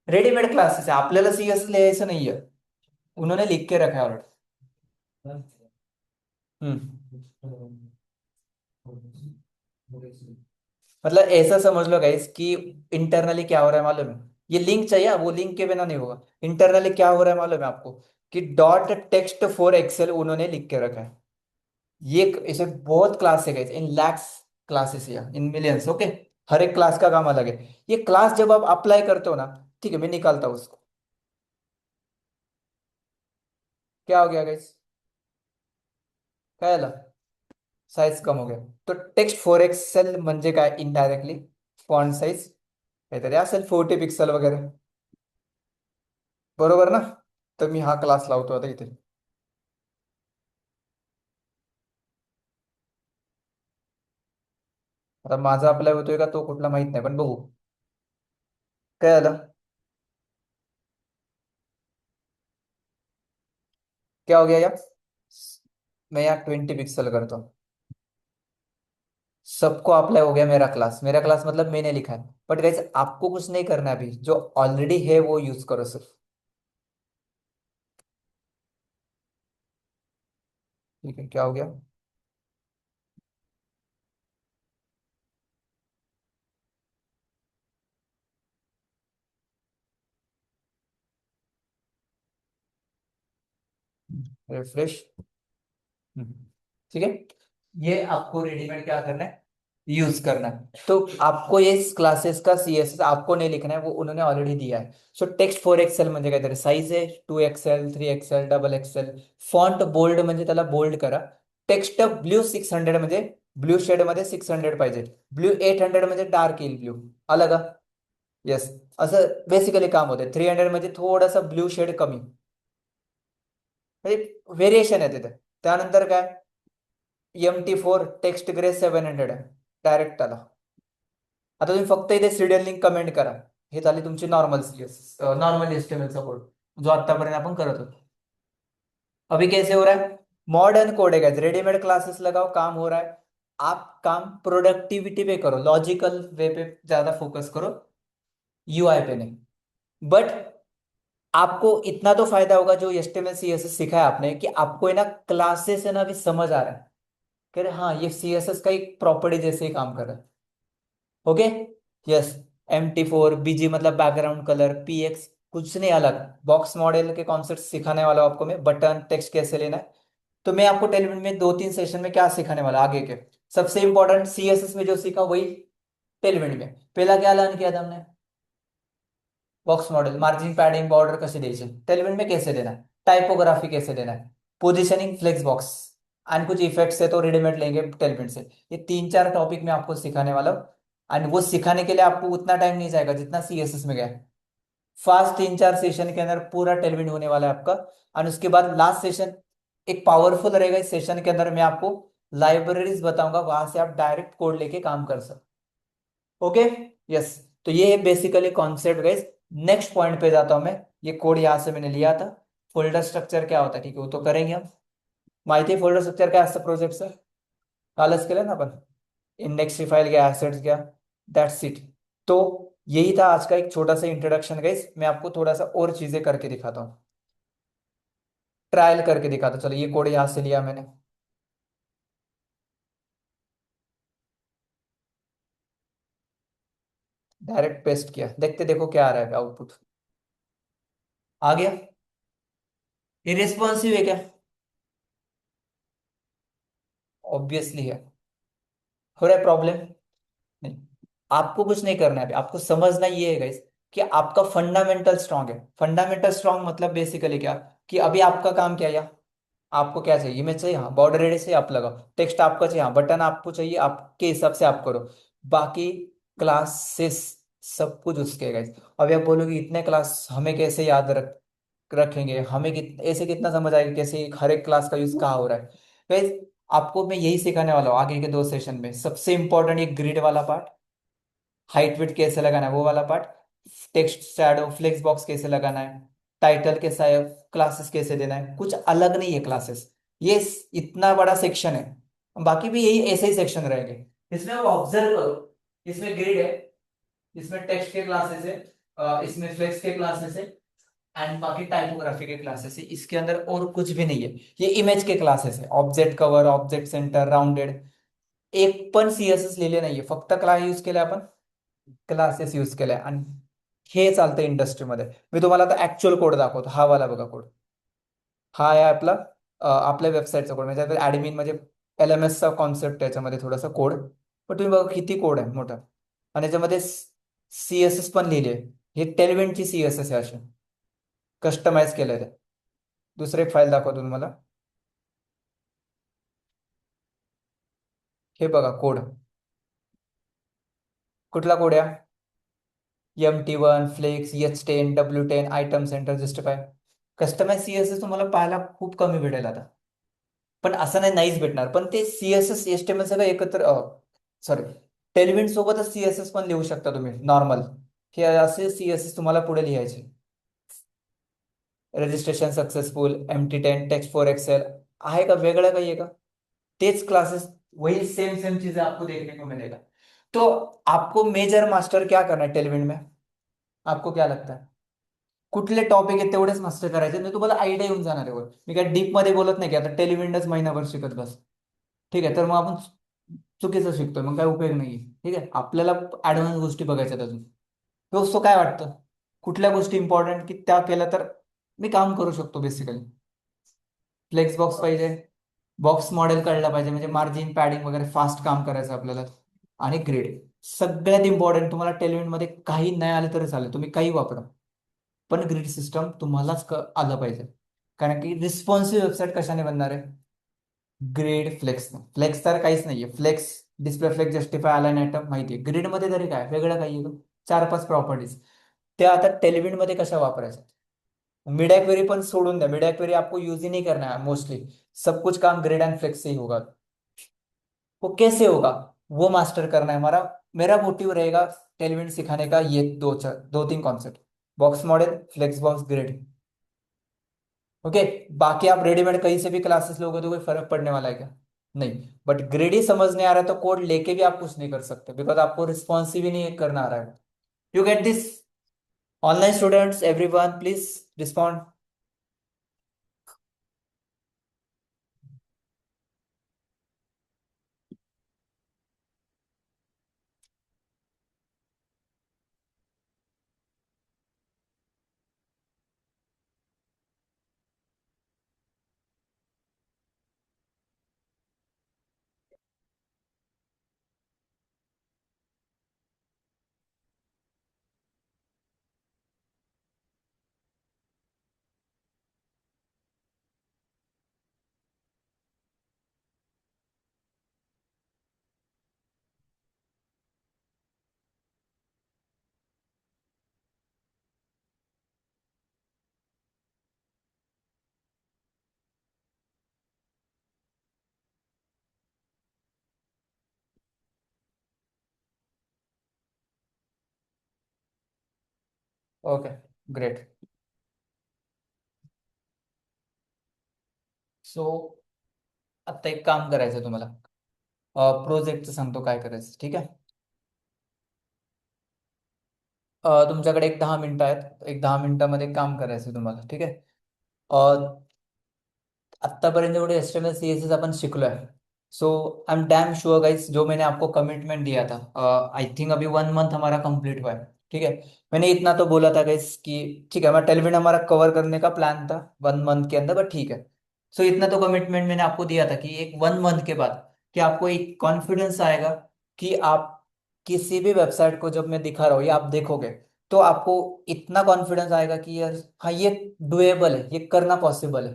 रेडीमेड क्लासेस है, आपल्याला CS लिहायचं नाहीये, उन्होंने लिख के रखा है ऑलरेडी। हम्म। मतलब ऐसा समझ लो गाइस कि इंटरनली क्या हो रहा है मालूम है? ये लिंक चाहिए, वो लिंक के बिना नहीं होगा। इंटरनली क्या हो रहा है मालूम है आपको? कि डॉट टेक्स्ट फॉर एक्सेल उन्होंने लिख के रखा है। ये इसे बहुत क्लास है गाइस, इन लैक्स क्लासेस या इन मिलियंस, ओके। हर एक क्लास का काम अलग है। ये क्लास जब आप अप्लाई करते हो ना, ठीक है मैं निकालता हूँ उसको। क्या हो गया गाइस? काय साइज कम हो गया। तो टेक्स्ट फॉर एक्सेल म्हणजे काय इनडायरेक्टली? फॉन्ट साइज काहीतरी असेल 40 पिक्सल वगैरे, बरोबर ना? तर मी हा क्लास लावतो आता इथे. आता माझा अप्लाय होतोय का तो कुठला माहित नाही, पण बघू. काय आलं? क्या हो गया यार? मैं यहाँ 20 पिक्सल करता हूँ, सबको अप्लाई हो गया मेरा क्लास। मेरा क्लास मतलब मैंने लिखा है, बट गाइस आपको कुछ नहीं करना है, अभी जो ऑलरेडी है वो यूज करो सिर्फ। ठीक है, क्या हो गया? रिफ्रेश। ठीक है, ये आपको रेडीमेड क्या करना है, यूज करना है। तो आपको ये क्लासेस का CSS आपको नहीं लिखना है, वो उन्होंने ऑलरेडी दिया है। सो टेक्स्ट फॉर एक्सेल म्हणजे काय तरी साईज आहे 2XL 3XL XXL. Font bold म्हणजे त्याला बोल्ड करा. टेक्स्ट ब्ल्यू 600 म्हणजे ब्ल्यू शेड मध्ये 600 पाहिजे. ब्ल्यू 800 म्हणजे डार्क येईल ब्ल्यू. आलं का? येस. असं बेसिकली काम होते. 300 म्हणजे थोडासा ब्ल्यू शेड कमी, म्हणजे व्हेरिएशन आहे तिथे. त्यानंतर काय? MT4 टेक्स्ट ग्रे 700 आहे, डायरेक्ट आला. आता तुम्ही फक्त इथे सीरियल लिंक कमेंट करा. हे झाली तुमची नॉर्मल CS, नॉर्मल HTML चा कोड, जो आतापर्यंत आपण करत होतो. अभी कैसे हो रहा है? मॉडर्न कोड है guys, रेडीमेड क्लासेस लगाओ, काम हो रहा है। आप काम प्रोडक्टिविटी पे करो, लॉजिकल वे पे ज्यादा फोकस करो, UI पे नहीं। बट आपको इतना तो फायदा होगा, जो HTML CSS सीखा है आपने, कि आपको है ना क्लासेस है ना अभी समझ आ रहा है कि अरे हाँ ये CSS का एक प्रॉपर्टी जैसे ही काम कर रहा है। ओके। यस। MT4 BG मतलब बैकग्राउंड कलर, PX कुछ नहीं अलग। बॉक्स मॉडल के कॉन्सेप्ट सिखाने वाला हूं आपको मैं, बटन टेक्स्ट कैसे लेना है। तो मैं आपको टेलीविजन में 2-3 सेशन में क्या सिखाने वाला आगे के। सबसे इंपॉर्टेंट CSS में जो सीखा वही टेलीविजन में पहला क्या लर्न किया था हमने? Box model, margin padding border कसे द्यायचे टेलीविजन में, कैसे देना है, टाइपोग्राफी कैसे देना है, पोजिशनिंग फ्लेक्स बॉक्स, एंड कुछ इफेक्ट्स है तो रेडीमेड लेंगे टेलविंड से। ये 3 4 टॉपिक मैं आपको सिखाने वाला हूँ। एंड वो सिखाने के लिए आपको उतना टाइम नहीं जाएगा जितना सीएसएस में गया। फास्ट 3 4 सेशन के अंदर पूरा टेलविंड होने वाला है आपका। और उसके बाद लास्ट सेशन एक पावरफुल रहेगा। इस सेशन के अंदर मैं आपको लाइब्रेरीज बताऊंगा, वहां से आप डायरेक्ट कोड लेके काम कर सकते। ओके। यस। तो ये है basically concept guys. Next point पे जाता हूं मैं। ये कोड यहां से मैंने लिया था। फोल्डर स्ट्रक्चर क्या होता है, ठीक है, वो तो करेंगे हम। माहिती फोल्डर स्ट्रक्चर काय असतं प्रोजेक्टचं? कालच केलं ना आपण। इंडेक्सची फाइल गया, एसेट्स गया, दैट्स इट। तो यही था आज का एक छोटा सा इंट्रोडक्शन गाइस। मैं आपको थोड़ा सा और चीजें करके दिखाता हूँ, ट्रायल करके दिखाता हूँ। चलो ये कोड यहां से लिया मैंने, डायरेक्ट पेस्ट किया, देखते देखो क्या आ रहा है आउटपुट। आ गया। ये रिस्पॉन्सिव है क्या? ऑब्वियसली है। हो रहा है प्रॉब्लम? नहीं। आपको कुछ नहीं करना है अभी, आपको समझना ये है गाइस कि आपका फंडामेंटल स्ट्रांग है। फंडामेंटल स्ट्रांग मतलब बेसिकली क्या, कि अभी आपका काम क्या है। आपको क्या चाहिए, इमेज चाहिए, हाँ, बॉर्डर रेडियस चाहिए, आप लगाओ। टेक्स्ट आपका चाहिए, हाँ, बटन आपको चाहिए, आपके हिसाब से आप करो। बाकी क्लासेस सब कुछ उसके गाइस। अभी आप बोलोगे इतने क्लास हमें कैसे याद रखेंगे, हमें ऐसे कितना समझ आएगा कैसे हर एक क्लास का यूज कहाँ हो रहा है। गाइस आपको मैं यही सिखाने वाला हूँ आगे के 2 सेशन में। सबसे इंपॉर्टेंट ये ग्रिड वाला पार्ट, हाइट विड्थ कैसे लगाना है वो वाला part, text shadow flex box कैसे लगाना है, टाइटल के साथ क्लासेस कैसे देना है। कुछ अलग नहीं है क्लासेस। ये इतना बड़ा सेक्शन है। बाकी भी यही ऐसे ही सेक्शन रहेंगे। इसमें आप ऑब्जर्व करो, इसमें ग्रिड है, इसमें टेक्स्ट के क्लासेस है, इसमें फ्लेक्स के क्लासेस है, एंड बाकी टाइपोग्राफी के क्लासेस है। इसके अंदर और कुछ भी नहीं है। ये इमेज के क्लासेस है, object cover, object centre, rounded. एक पण सीएसएस लिहिले नाहीये, फक्त काय यूज केलंय आपण, क्लासेस यूज केलाय। आणि हे चालतं इंडस्ट्रीमध्ये। मी तुम्हाला आता ऍक्च्युअल कोड दाखवतो, हा वाला बघा कोड। हा आहे आपला आपल्या वेबसाईटचा कोड, म्हणजे ऍडमिन म्हणजे LMS चा कॉन्सेप्ट त्याच्यामध्ये थोडासा कोड। पण तुम्ही बघा किती कोड आहे मोठा। आणि याच्यामध्ये सीएसएस पण लिहिले, हे टेलविंडची सीएसएस आहे अशी, कस्टमाइज केलंय ते। दुसरं एक फाईल दाखवतो तुम्हाला, हे बघा कोड। कुठला कोड आहे? MT1 flex H10 W10 item center justify. Customize CSS तुम्हाला पाहायला खूप कमी भेटेल आता। पण असं नाही, नाहीच भेटणार, पण ते सीएसएस HTML सगळं एकत्र, सॉरी, टेलविंड सोबतच सीएसएस पण लिहू शकता तुम्ही नॉर्मल। हे असे सीएसएस तुम्हाला पुढे लिहायचे। Registration successful, MT10 text for excel. आहे का वेगळं काही आहे का? तेच क्लासेस, वही सेम सेम चीजें आपको देखने को मिलेगा। तो आपको मेजर मास्टर क्या करना है टेलविंड में? आपको क्या लगता है? कुठले टॉपिक आहेत तेवढेच मास्टर करायचे, म्हणजे तुम्हाला आयडिया येऊन जाणार आहे वर। मी काय डीप मध्ये बोलत नाही की आता टेलिविंडच महिनाभर शिकत बस। ठीक आहे, तर मग आपण चुकीचं शिकतोय, मग काय उपयोग नाहीये। ठीक आहे, आपल्याला ऍडव्हान्स गोष्टी बघायच्यात अजून। दोस्तो काय वाटतं, कुठल्या गोष्टी इम्पॉर्टंट की त्या केल्या तर मी काम करू शकतो बेसिकली? फ्लेक्स बॉक्स पाहिजे, बॉक्स मॉडेल कळलं पाहिजे, म्हणजे मार्जिन पॅडिंग वगैरे फास्ट काम करायचं आपल्याला। आणि ग्रेड सगळ्यात इम्पॉर्टंट, तुम्हाला टेलिविंड मध्ये काही नाही आलं तरी चालेल, तुम्ही काही वापरा, पण ग्रिड सिस्टम तुम्हालाच आलं पाहिजे। कारण की रिस्पॉन्सिव्ह वेबसाईट कशाने बनणार आहे? ग्रिड फ्लेक्स, फ्लेक्स तर काहीच नाहीये। Flex display flex justify align item माहितीये, ग्रिड मध्ये तरी काय वेगळं काही आहे का? 4 5 प्रॉपर्टीज, त्या आता टेलिविंड मध्ये कशा वापरायच्या? मीडिया क्वेरी पण सोडून द्या, मीडिया क्वेरी आपको यूज ही नहीं करना है मोस्टली। सब कुछ काम ग्रिड एंड फ्लेक्स से ही होगा। वो कैसे होगा, वो मास्टर करना है हमारा। मेरा मोटिव रहेगा टेलिविंड सिखाने का, ये 2 3 concept, box model, flex box, grid. Okay. बाकी आप रेडीमेड कहीं से भी क्लासेस लोगे तो कोई फर्क पड़ने वाला है क्या? नहीं। बट ग्रिड ही समझ नहीं आ रहा है तो कोड लेके भी आप कुछ नहीं कर सकते, बिकॉज आपको रिस्पॉन्सिव ही नहीं करना आ रहा है। You get this? Online students everyone please respond. Okay, great. So आता एक काम करायचं तुम्हाला. प्रोजेक्टचं सांगतो काय करायचं, ठीक आहे. तुमच्याकडे एक 10 मिनिटं आहेत. एक 10 मिनिटामध्ये एक काम करायचं तुम्हाला, ठीक आहे. आत्तापर्यंत एवढे HTML CSS अपन शिकलोय. So I am damn sure guys, जो मैंने आपको कमिटमेंट दिया था, आई थिंक अभी 1 मंथ हमारा कंप्लीट हुआ है, ठीक है. मैंने इतना तो बोला था गाइस कि ठीक है, हमारा टेलीविजन हमारा कवर करने का प्लान था 1 मंथ के अंदर, बट ठीक है. सो इतना तो कमिटमेंट मैंने आपको दिया था कि एक 1 मंथ के बाद कि आपको एक कॉन्फिडेंस आएगा कि आप किसी भी वेबसाइट को जब मैं दिखा रहा हूँ या आप देखोगे, तो आपको इतना कॉन्फिडेंस आएगा कि यार हाँ, ये डुएबल है, ये करना पॉसिबल है,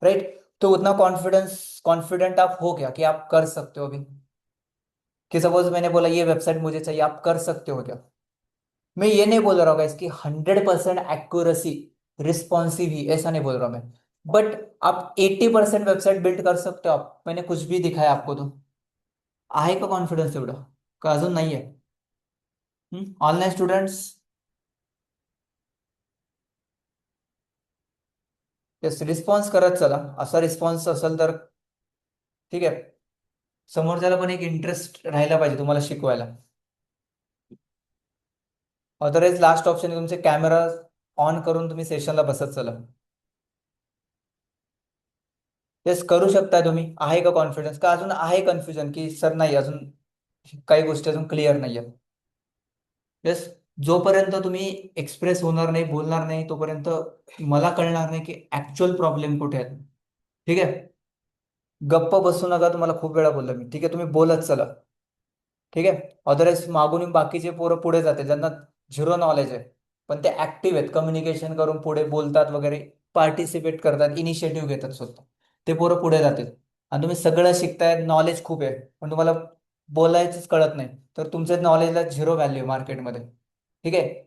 राइट. तो उतना कॉन्फिडेंस कॉन्फिडेंट आप हो गया कि आप कर सकते हो अभी, कि सपोज मैंने बोला ये वेबसाइट मुझे चाहिए, आप कर सकते हो क्या. मैं ये नहीं बोल रहा हूँ इसकी 100% एक्यूरेसी, रिस्पॉन्सिव ही, ऐसा नहीं बोल रहा मैं. बट आप 80% वेबसाइट बिल्ड कर सकते हो आप, मैंने कुछ भी दिखाया आपको तो. आहे का कॉन्फिडन्स एवढं, का अजून नाहीये. Online students. येस, रिस्पॉन्स करत चला. असा रिस्पॉन्स असेल तर ठीक आहे. समोरच्याला पण एक इंटरेस्ट राहायला पाहिजे तुम्हाला शिकवायला. अदरवाईज लास्ट ऑप्शन आहे तुमचे कॅमेरा ऑन करून तुम्ही सेशनला बसत चला. येस, करू शकता तुम्ही. आहे का कॉन्फिडन्स, का अजून आहे कन्फ्युजन की सर नाही अजून काही गोष्टी अजून क्लिअर नाही आहे. येस, जोपर्यंत तुम्ही एक्सप्रेस होणार नाही, बोलणार नाही, तोपर्यंत मला कळणार नाही की ऍक्च्युअल प्रॉब्लेम कुठे आहे. ठीक आहे. गप्प बसू नका, तुम्हाला खूप वेळा बोललो मी, ठीक आहे. तुम्ही बोलत चला, ठीक आहे. अदरवाईज मागून बाकीचे पोरं पुढे जाते ज्यांना झिरो नॉलेज आहे, पण ते ऍक्टिव्ह आहेत, कम्युनिकेशन करून पुढे बोलतात वगैरे, पार्टिसिपेट करतात, इनिशिएटिव्ह घेतात स्वतः. ते पोरं पुढे जातील. आणि तुम्ही सगळं शिकताय, नॉलेज खूप आहे, पण तुम्हाला बोलायचंच कळत नाही, तर तुमच्या नॉलेजला झिरो व्हॅल्यू मार्केटमध्ये. ठीक आहे.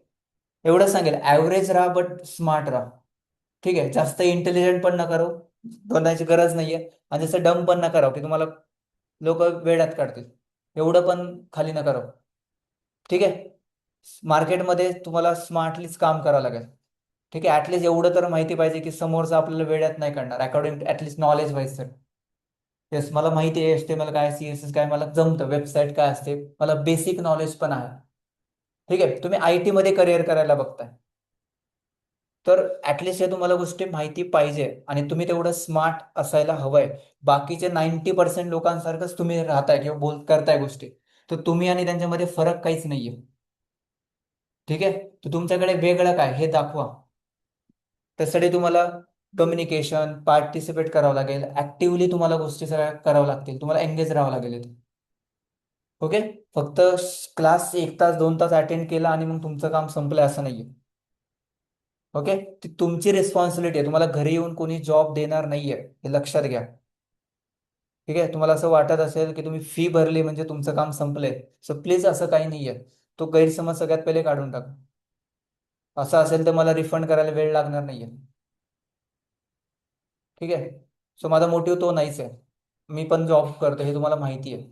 एवढं सांगेल, ऍव्हरेज राहा बट स्मार्ट राहा. ठीक आहे. जास्त इंटेलिजंट पण नका राहू, बनायची गरज नाहीये. आणि जसं डम पण नका राहू की तुम्हाला लोक वेड्यात काढतील. एवढं पण खाली नका राहू. ठीक आहे. मार्केटमध्ये तुम्हाला स्मार्टलीच काम करावं लागेल. ठीक आहे. ऍटलीस्ट एवढं तर माहिती पाहिजे की समोरचं आपल्याला वेड्यात नाही करणार, अकॉर्डिंग ऍटलीस्ट नॉलेज वाईज तर. येस, मला माहिती आहे HTML काय, CSS काय, मला जमतं, वेबसाईट काय असते, मला बेसिक नॉलेज पण आहे. ठीक आहे. तुम्ही IT मध्ये करिअर करायला बघताय, तर ऍटलिस्ट हे तुम्हाला गोष्टी माहिती पाहिजे, आणि तुम्ही तेवढं स्मार्ट असायला हवंय. बाकीचे 90% लोकांसारखंच तुम्ही राहताय किंवा करताय गोष्टी, तर तुम्ही आणि त्यांच्यामध्ये फरक काहीच नाहीये. ठीक आहे. तर तुमच्याकडे वेगळं काय हे दाखवा. त्यासाठी तुम्हाला कम्युनिकेशन, पार्टिसिपेट करावं लागेल, ऍक्टिव्हली तुम्हाला गोष्टी सगळ्या कराव्या लागतील, तुम्हाला एंगेज राहावं लागेल इथे. ओके. फक्त क्लास 1 तास 2 तास अटेंड केला आणि मग तुमचं काम संपलंय असं नाहीये. ओके. ती तुमची रिस्पॉन्सिबिलिटी आहे, तुम्हाला घरी येऊन कोणी जॉब देणार नाहीये, हे लक्षात घ्या. ठीक आहे. तुम्हाला असं वाटत असेल की तुम्ही फी भरली म्हणजे तुमचं काम संपलंय, सो प्लीज असं काही नाहीये. तो गैरसमज सगळ्यात पहिले काढून टाका. असं असेल तर मला रिफंड करायला वेळ लागणार नाहीये. ठीक आहे. सो माझा मोटिव्ह तो नाहीच आहे. मी पण जॉब करतो हे तुम्हाला माहिती आहे.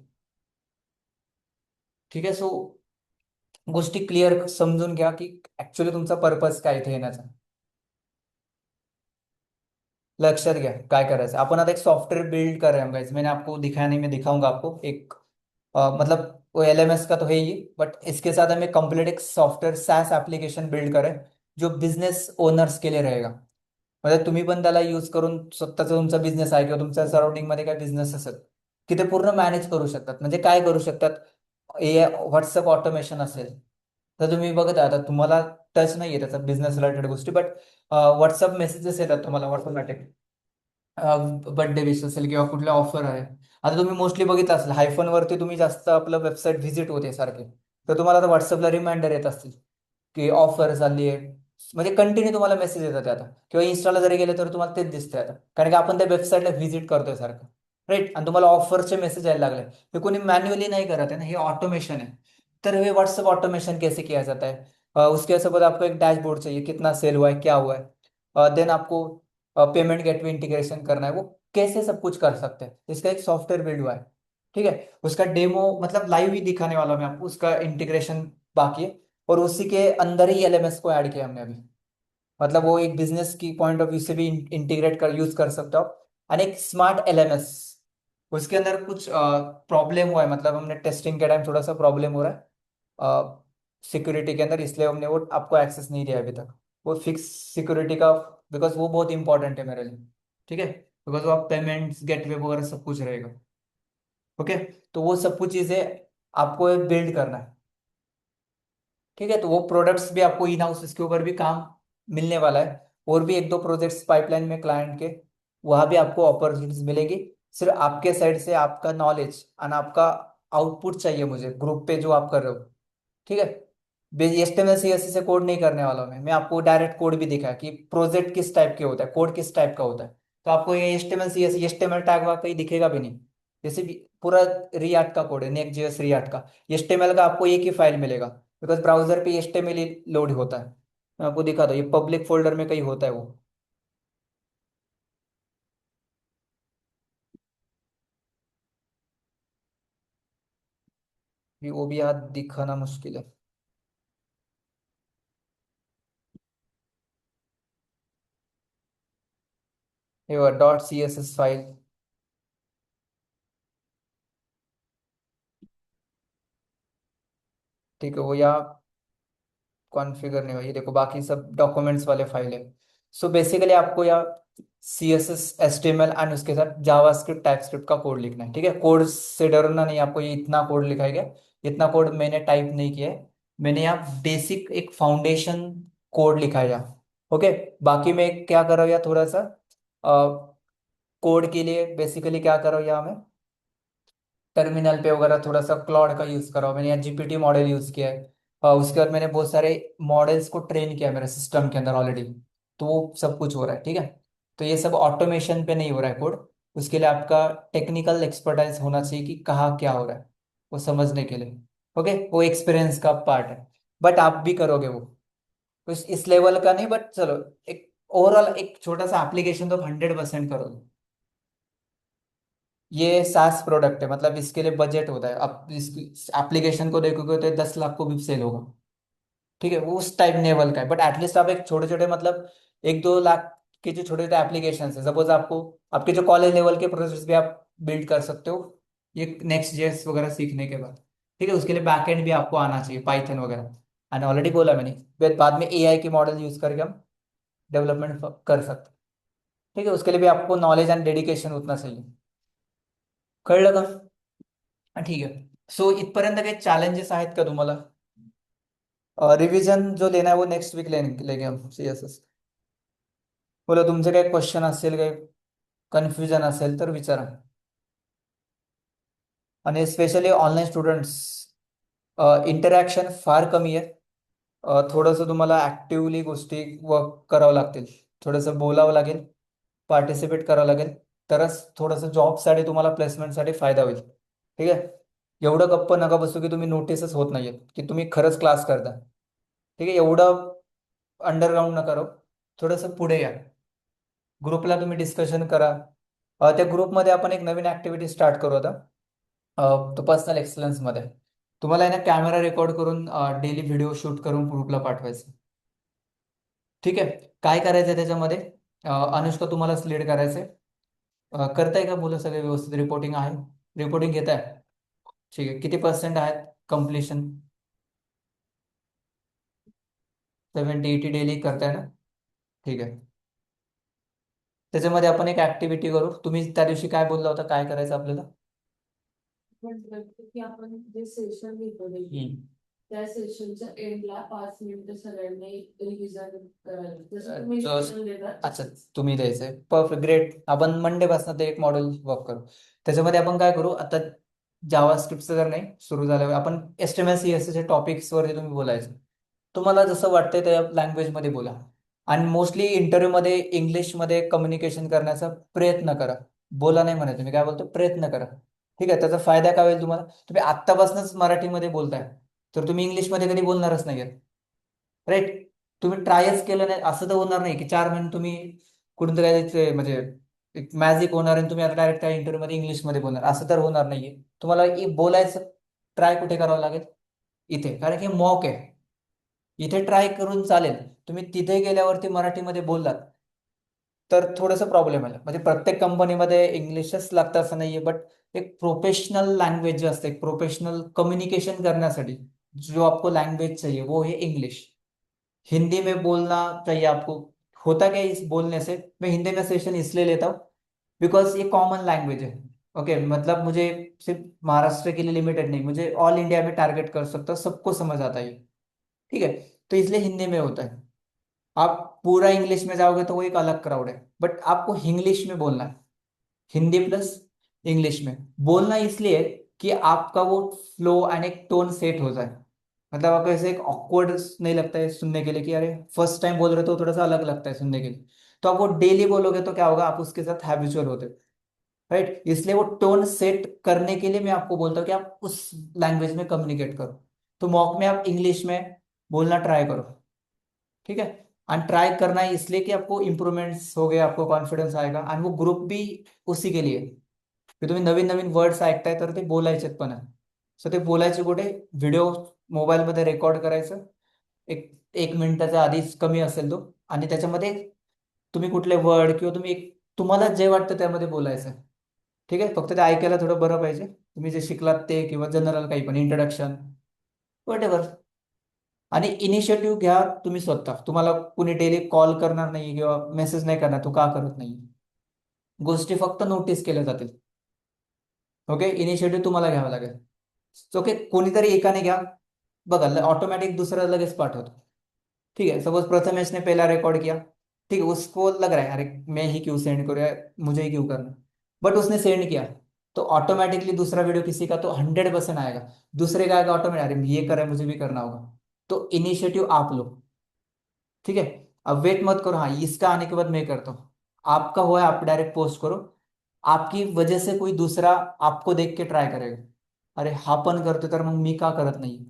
ठीक आहे. सो गोष्टी क्लिअर समजून घ्या की ऍक्च्युली तुमचा पर्पज काय इथे येण्याचा. लक्षात घ्या काय करायचं. अपन आता एक सॉफ्टवेयर बिल्ड कर रहे हैं गाइस, मैंने आपको दिखाया नहीं, मैं दिखाऊंगा आपको एक, मतलब वो LMS का तो है ही, बट इसके साथ हमें कंप्लीट एक सॉफ्टवेयर SaaS एप्लीकेशन बिल्ड करें जो बिझनेस ओनर्स के लिए रहेगा. म्हणजे तुम्ही पण त्याला यूज करून स्वतःचा तुमचा बिझनेस आहे किंवा तुमच्या सराउंडिंग मध्ये काय बिझनेस असेल की ते पूर्ण मॅनेज करू शकतात. म्हणजे काय करू शकतात, व्हॉट्सअप ऑटोमेशन असेल तर तुम्ही बघत आता तुम्हाला टच नाहीये त्याचा बिझनेस रिलेटेड गोष्टी, बट व्हॉट्सअप मेसेजेस येतात तुम्हाला ऑटोमॅटिक, बर्थडे विश असेल किंवा कुठल्या ऑफर आहे. आता तुम्ही मोस्टली बघितलं असेल हायफोनवरती तुम्ही जास्त आपलं वेबसाईट व्हिजिट होते सारखे, तर तुम्हाला आता व्हॉट्सअपला रिमाइंडर येत असतील की ऑफर चालली आहे. म्हणजे कंटिन्यू तुम्हाला मेसेज येतात आता, किंवा इन्स्टाला जरी गेले तर तुम्हाला तेच दिसतंय आता, कारण की आपण त्या वेबसाईटला व्हिजिट करतोय सारखं, राईट. आणि तुम्हाला ऑफरचे मेसेज यायला लागले. हे कोणी मॅन्युअली नहीं कर रहे थे ना, ये ऑटोमेशन है. तर ये व्हाट्सएप ऑटोमेशन कैसे किया जाता है. उसके बाद आपको एक डैशबोर्ड चाहिए, कितना सेल हुआ है, क्या हुआ है, देन आपको पेमेंट गेटवे इंटीग्रेशन करना है, वो कैसे सब कुछ कर सकते हैं, इसका एक सॉफ्टवेयर बिल्ड हुआ है. ठीक है. उसका डेमो मतलब लाइव ही दिखाने वाला हूं मैं आपको, उसका इंटीग्रेशन बाकी है. और उसी के अंदर ही एलएमएस को ऐड किया हमने अभी। मतलब वो एक बिजनेस की पॉइंट ऑफ व्यू से भी इंटीग्रेट कर यूज कर सकते हो आप। और एक स्मार्ट एलएमएस, उसके अंदर कुछ प्रॉब्लम हुआ है, मतलब हमने टेस्टिंग के टाइम थोड़ा सा प्रॉब्लम हो रहा है सिक्योरिटी के अंदर, इसलिए हमने वो आपको एक्सेस नहीं दिया अभी तक। वो फिक्स सिक्योरिटी का, बिकॉज वो बहुत इंपॉर्टेंट है मेरे लिए। ठीक है, बिकॉज वो आप पेमेंट्स गेटवे वगैरह सब कुछ रहेगा। ओके, तो वो सब कुछ चीज़ें आपको बिल्ड करना है। ठीक है, तो वो प्रोडक्ट्स भी आपको इन हाउस इसके ऊपर भी काम मिलने वाला है। और भी एक दो प्रोजेक्ट्स पाइपलाइन में क्लाइंट के, वहां भी आपको अपॉर्चुनिटीज मिलेगी। सिर्फ आपके साइड से आपका नॉलेज और आपका आउटपुट चाहिए मुझे ग्रुप पे जो आप कर रहे हो। ठीक है, HTML CSS से कोड नहीं करने वाला हूं मैं आपको डायरेक्ट कोड भी दिखाया कि प्रोजेक्ट किस टाइप के होता है, कोड किस टाइप का होता है। तो आपको ये HTML CSS HTML टैग वहाँ कहीं दिखेगा भी नहीं। जैसे भी पूरा रिएक्ट का कोड है, Next.js रिएक्ट का, HTML का आपको एक ही फाइल मिलेगा, बिकॉज ब्राउजर पे HTML ही लोड होता है। मैं आपको दिखा दो, ये पब्लिक फोल्डर में कहीं होता है वो। वो भी यहाँ दिखाना मुश्किल है। ये .css फाइल। ठीक है, वो यहाँ कॉन्फ़िगर नहीं हुआ, ये देखो बाकी सब डॉक्यूमेंट्स वाले फाइल है। सो बेसिकली आपको या CSS HTML एंड उसके साथ जावास्क्रिप्ट टाइपस्क्रिप्ट का कोड लिखना है। ठीक है, कोड से डरना नहीं, आपको ये इतना कोड लिखा गया, इतना कोड मैंने टाइप नहीं किया है। मैंने यहाँ बेसिक एक फाउंडेशन कोड लिखा है यहाँ। ओके, बाकी मैं क्या कर रहा हूँ, या थोड़ा सा कोड के लिए बेसिकली क्या कर रहा हूँ यहाँ मैं, टर्मिनल पे वगैरह थोड़ा सा क्लॉड का यूज करा, मैंने यहाँ GPT मॉडल यूज किया है। उसके बाद मैंने बहुत सारे मॉडल्स को ट्रेन किया मेरे सिस्टम के अंदर ऑलरेडी। तो वो सब कुछ हो रहा है। ठीक है, तो ये सब ऑटोमेशन पे नहीं हो रहा है कोड, उसके लिए आपका टेक्निकल एक्सपर्टाइज होना चाहिए कि कहाँ क्या हो रहा है, वो समझने के लिए। ओके, वो एक्सपीरियंस का पार्ट है, बट आप भी करोगे वो। तो इस लेवल का नहीं, बट चलो, एक ओवरऑल एक छोटा सा एप्लीकेशन तो 100% करोगे। ये सास प्रोडक्ट है, मतलब इसके लिए बजट होता है। आप इस एप्लीकेशन को देखोगे तो 10 लाख को भी सेल होगा। ठीक है, वो उस टाइप लेवल का है, बट एटलीस्ट आप एक छोटे छोटे, मतलब 1-2 लाख के जो छोटे छोटे एप्लीकेशन है, सपोज आपको आपके जो कॉलेज लेवल के प्रोजेक्ट्स भी आप बिल्ड कर सकते हो ये Next.js वगैरह सीखने के बाद। ठीक है, उसके लिए बैकएंड भी आपको आना चाहिए, पाइथन वगैरह। एंड ऑलरेडी बोला मैंने, फिर बाद में AI की मॉडल यूज करके हम डेवलपमेंट कर सकते हैं। ठीक है, उसके लिए भी आपको नॉलेज एंड डेडिकेशन उतना चाहिए। कळलं का? ठीक आहे, सो इथपर्यंत काही चॅलेंजेस आहेत का तुम्हाला? रिव्हिजन जो लेना है वो नेक्स्ट वीक लेंगे हम CSS। बोला तुमचे काही क्वेश्चन असेल, काही कन्फ्युजन असेल तर विचारा। आणि स्पेशली ऑनलाईन स्टुडंट्स, इंटरॅक्शन फार कमी आहे। थोडंसं तुम्हाला ॲक्टिवली गोष्टी वर्क करावं लागतील, थोडंसं बोलावं लागेल, पार्टिसिपेट करावं लागेल, तरच थोडंसं जॉबसाठी तुम्हाला प्लेसमेंटसाठी फायदा होईल। ठीक आहे, एवढं गप्प नका बसू की तुम्ही नोटीसच होत नाहीयेत की तुम्ही खरंच क्लास करता। ठीक आहे, एवढं अंडरग्राऊंड नका राहू, थोडंसं पुढे या, ग्रुपला तुम्ही डिस्कशन करा। त्या ग्रुपमध्ये आपण एक नवीन ऍक्टिव्हिटी स्टार्ट करू आता, तो पर्सनल एक्सलन्समध्ये। तुम्हाला आहे ना कॅमेरा रेकॉर्ड करून डेली व्हिडिओ शूट करून ग्रुपला पाठवायचं। ठीक आहे, काय करायचं त्याच्यामध्ये, अनुष्का तुम्हालाच लीड करायचंय। करताय का मुलं सगळे व्यवस्थित, रिपोर्टिंग आहे? रिपोर्टिंग घेत आहे? ठीक आहे, किती % आहेत कम्प्लिशन? 70-80 डेली करताय ना? ठीक आहे, त्याच्यामध्ये आपण एक ऍक्टिव्हिटी करू। तुम्ही त्या दिवशी काय बोलला होता, काय करायचं आपल्याला? म्हटलं की आपण जे सेशन घेतो त्या सेशनच्या एंडला 5 मिनिटं सगळ्यांनी रिव्हिजन करायचं, जसं तुम्ही instruction देता. अच्छा, तुम्ही द्यायचंय, परफेक्ट, ग्रेट। आपण मंडे पासून ते एक मॉडेल वर्क करू। त्याच्यामध्ये आपण काय करू आता, जावा स्क्रिप्टचं जर नाही सुरू झालं, आपण HTML CSS च्या टॉपिक्स वरती तुम्ही बोलायचं, तुम्हाला जसं वाटतंय त्या लँग्वेजमध्ये बोला। आणि मोस्टली इंटरव्ह्यूमध्ये इंग्लिशमध्ये कम्युनिकेशन करण्याचा प्रयत्न करा। बोला नाही म्हणत, तुम्ही काय बोलतो, प्रयत्न करा। ठीक आहे, त्याचा फायदा काय होईल तुम्हाला, तुम्ही आत्तापासूनच मराठीमध्ये बोलताय, तर तुम्ही इंग्लिशमध्ये कधी बोलणारच नाही, राईट? तुम्ही ट्रायच केलं नाही असं तर होणार नाही की 4 महिने तुम्ही कुठून तरी म्हणजे एक मॅजिक होणार आणि तुम्ही आता डायरेक्ट त्या इंटरव्ह्यूमध्ये इंग्लिशमध्ये बोलणार, असं तर होणार नाहीये। तुम्हाला बोलायचं ट्राय कुठे करावं लागेल, इथे, कारण की मॉक आहे। इथे ट्राय करून चालेल, तुम्ही तिथे गेल्यावरती मराठीमध्ये बोललात तर थोडंसं प्रॉब्लेम आला. म्हणजे प्रत्येक कंपनीमध्ये इंग्लिशच लागतं असं नाहीये, बट एक प्रोफेशनल लैंग्वेज जो असते, एक प्रोफेशनल कम्युनिकेशन करण्यासाठी जो आपको लैंग्वेज चाहिए वो है इंग्लिश. हिंदी में बोलना चाहिए आपको. होता क्या है इस बोलने से, मैं हिंदी में सेशन इसलिए लेता हूँ बिकॉज ये कॉमन लैंग्वेज है. ओके मतलब मुझे सिर्फ महाराष्ट्र के लिए लिमिटेड नहीं, मुझे ऑल इंडिया में टारगेट कर सकता हूँ, सबको समझ आता है ये. ठीक है, तो इसलिए हिंदी में होता है. आप पूरा इंग्लिश में जाओगे तो वो एक अलग क्राउड है, बट आपको इंग्लिश में बोलना है. हिंदी प्लस इंग्लिश में बोलना इसलिए कि आपका वो फ्लो एंड एक टोन सेट हो जाए. मतलब आपको ऐसे एक ऑकवर्ड नहीं लगता है सुनने के लिए कि अरे फर्स्ट टाइम बोल रहे तो थोड़ा सा अलग लगता है सुनने के लिए. तो आप वो डेली बोलोगे तो क्या होगा, आप उसके साथ हैबिचुअल होते. राइट, इसलिए वो टोन सेट करने के लिए मैं आपको बोलता हूँ कि आप उस लैंग्वेज में कम्युनिकेट करो. तो मॉक में आप इंग्लिश में बोलना ट्राई करो. ठीक है, एंड ट्राई करना है इसलिए कि आपको इम्प्रूवमेंट्स हो गए, आपको कॉन्फिडन्स आएगा, आणि वो ग्रुप भी उसी के लिए की तुम्ही नवीन नवीन वर्ड्स ऐकताय तर ते बोलायचेत पण आहे. सो ते बोलायचे कुठे, व्हिडिओ मोबाईलमध्ये रेकॉर्ड करायचं, एक 1 मिनिटाच्या आधीच कमी असेल तो, आणि त्याच्यामध्ये तुम्ही कुठले वर्ड किंवा तुम्ही तुम्हाला जे वाटतं त्यामध्ये बोलायचं. ठीक आहे, फक्त ते ऐकायला थोडं बरं पाहिजे, तुम्ही जे शिकलात ते किंवा जनरल काही पण इंट्रोडक्शन वॉट. आणि इनिशिएटिव्ह घ्या तुम्ही स्वतः. तुम्हाला कुणी डेली कॉल करणार नाही किंवा मेसेज नाही करणार, तू का करत नाही. गोष्टी फक्त नोटीस केल्या जातील. ओके, इनिशिएटिव्ह तुम्हाला घ्यावा लागेल. ओके, कोणीतरी एकाने घ्या, बघा ऑटोमॅटिक दुसरा लगेच पाठवतो. ठीक है, सपोज प्रथमेश ने पहला रिकॉर्ड किया, ठीक है, उसको लग रहा है अरे मैं ही क्यों सेंड करूँ यार, मुझे ही क्यों करना, बट उसने सेंड किया तो ऑटोमेटिकली दूसरा वीडियो किसी का तो 100% आएगा. दूसरे का आएगा ऑटोमेटिक, अरे ये कर रहा है मुझे भी करना होगा. तो इनिशिएटिव आप लो. ठीक है, अब वेट मत करो हाँ इसका आने के बाद मैं करता हूँ. आपका हुआ है आप डायरेक्ट पोस्ट करो. आपकी वजह से कोई दूसरा आपको देख के ट्राय करेगा, अरे हा पण करतो तर मग मी का करत नाही.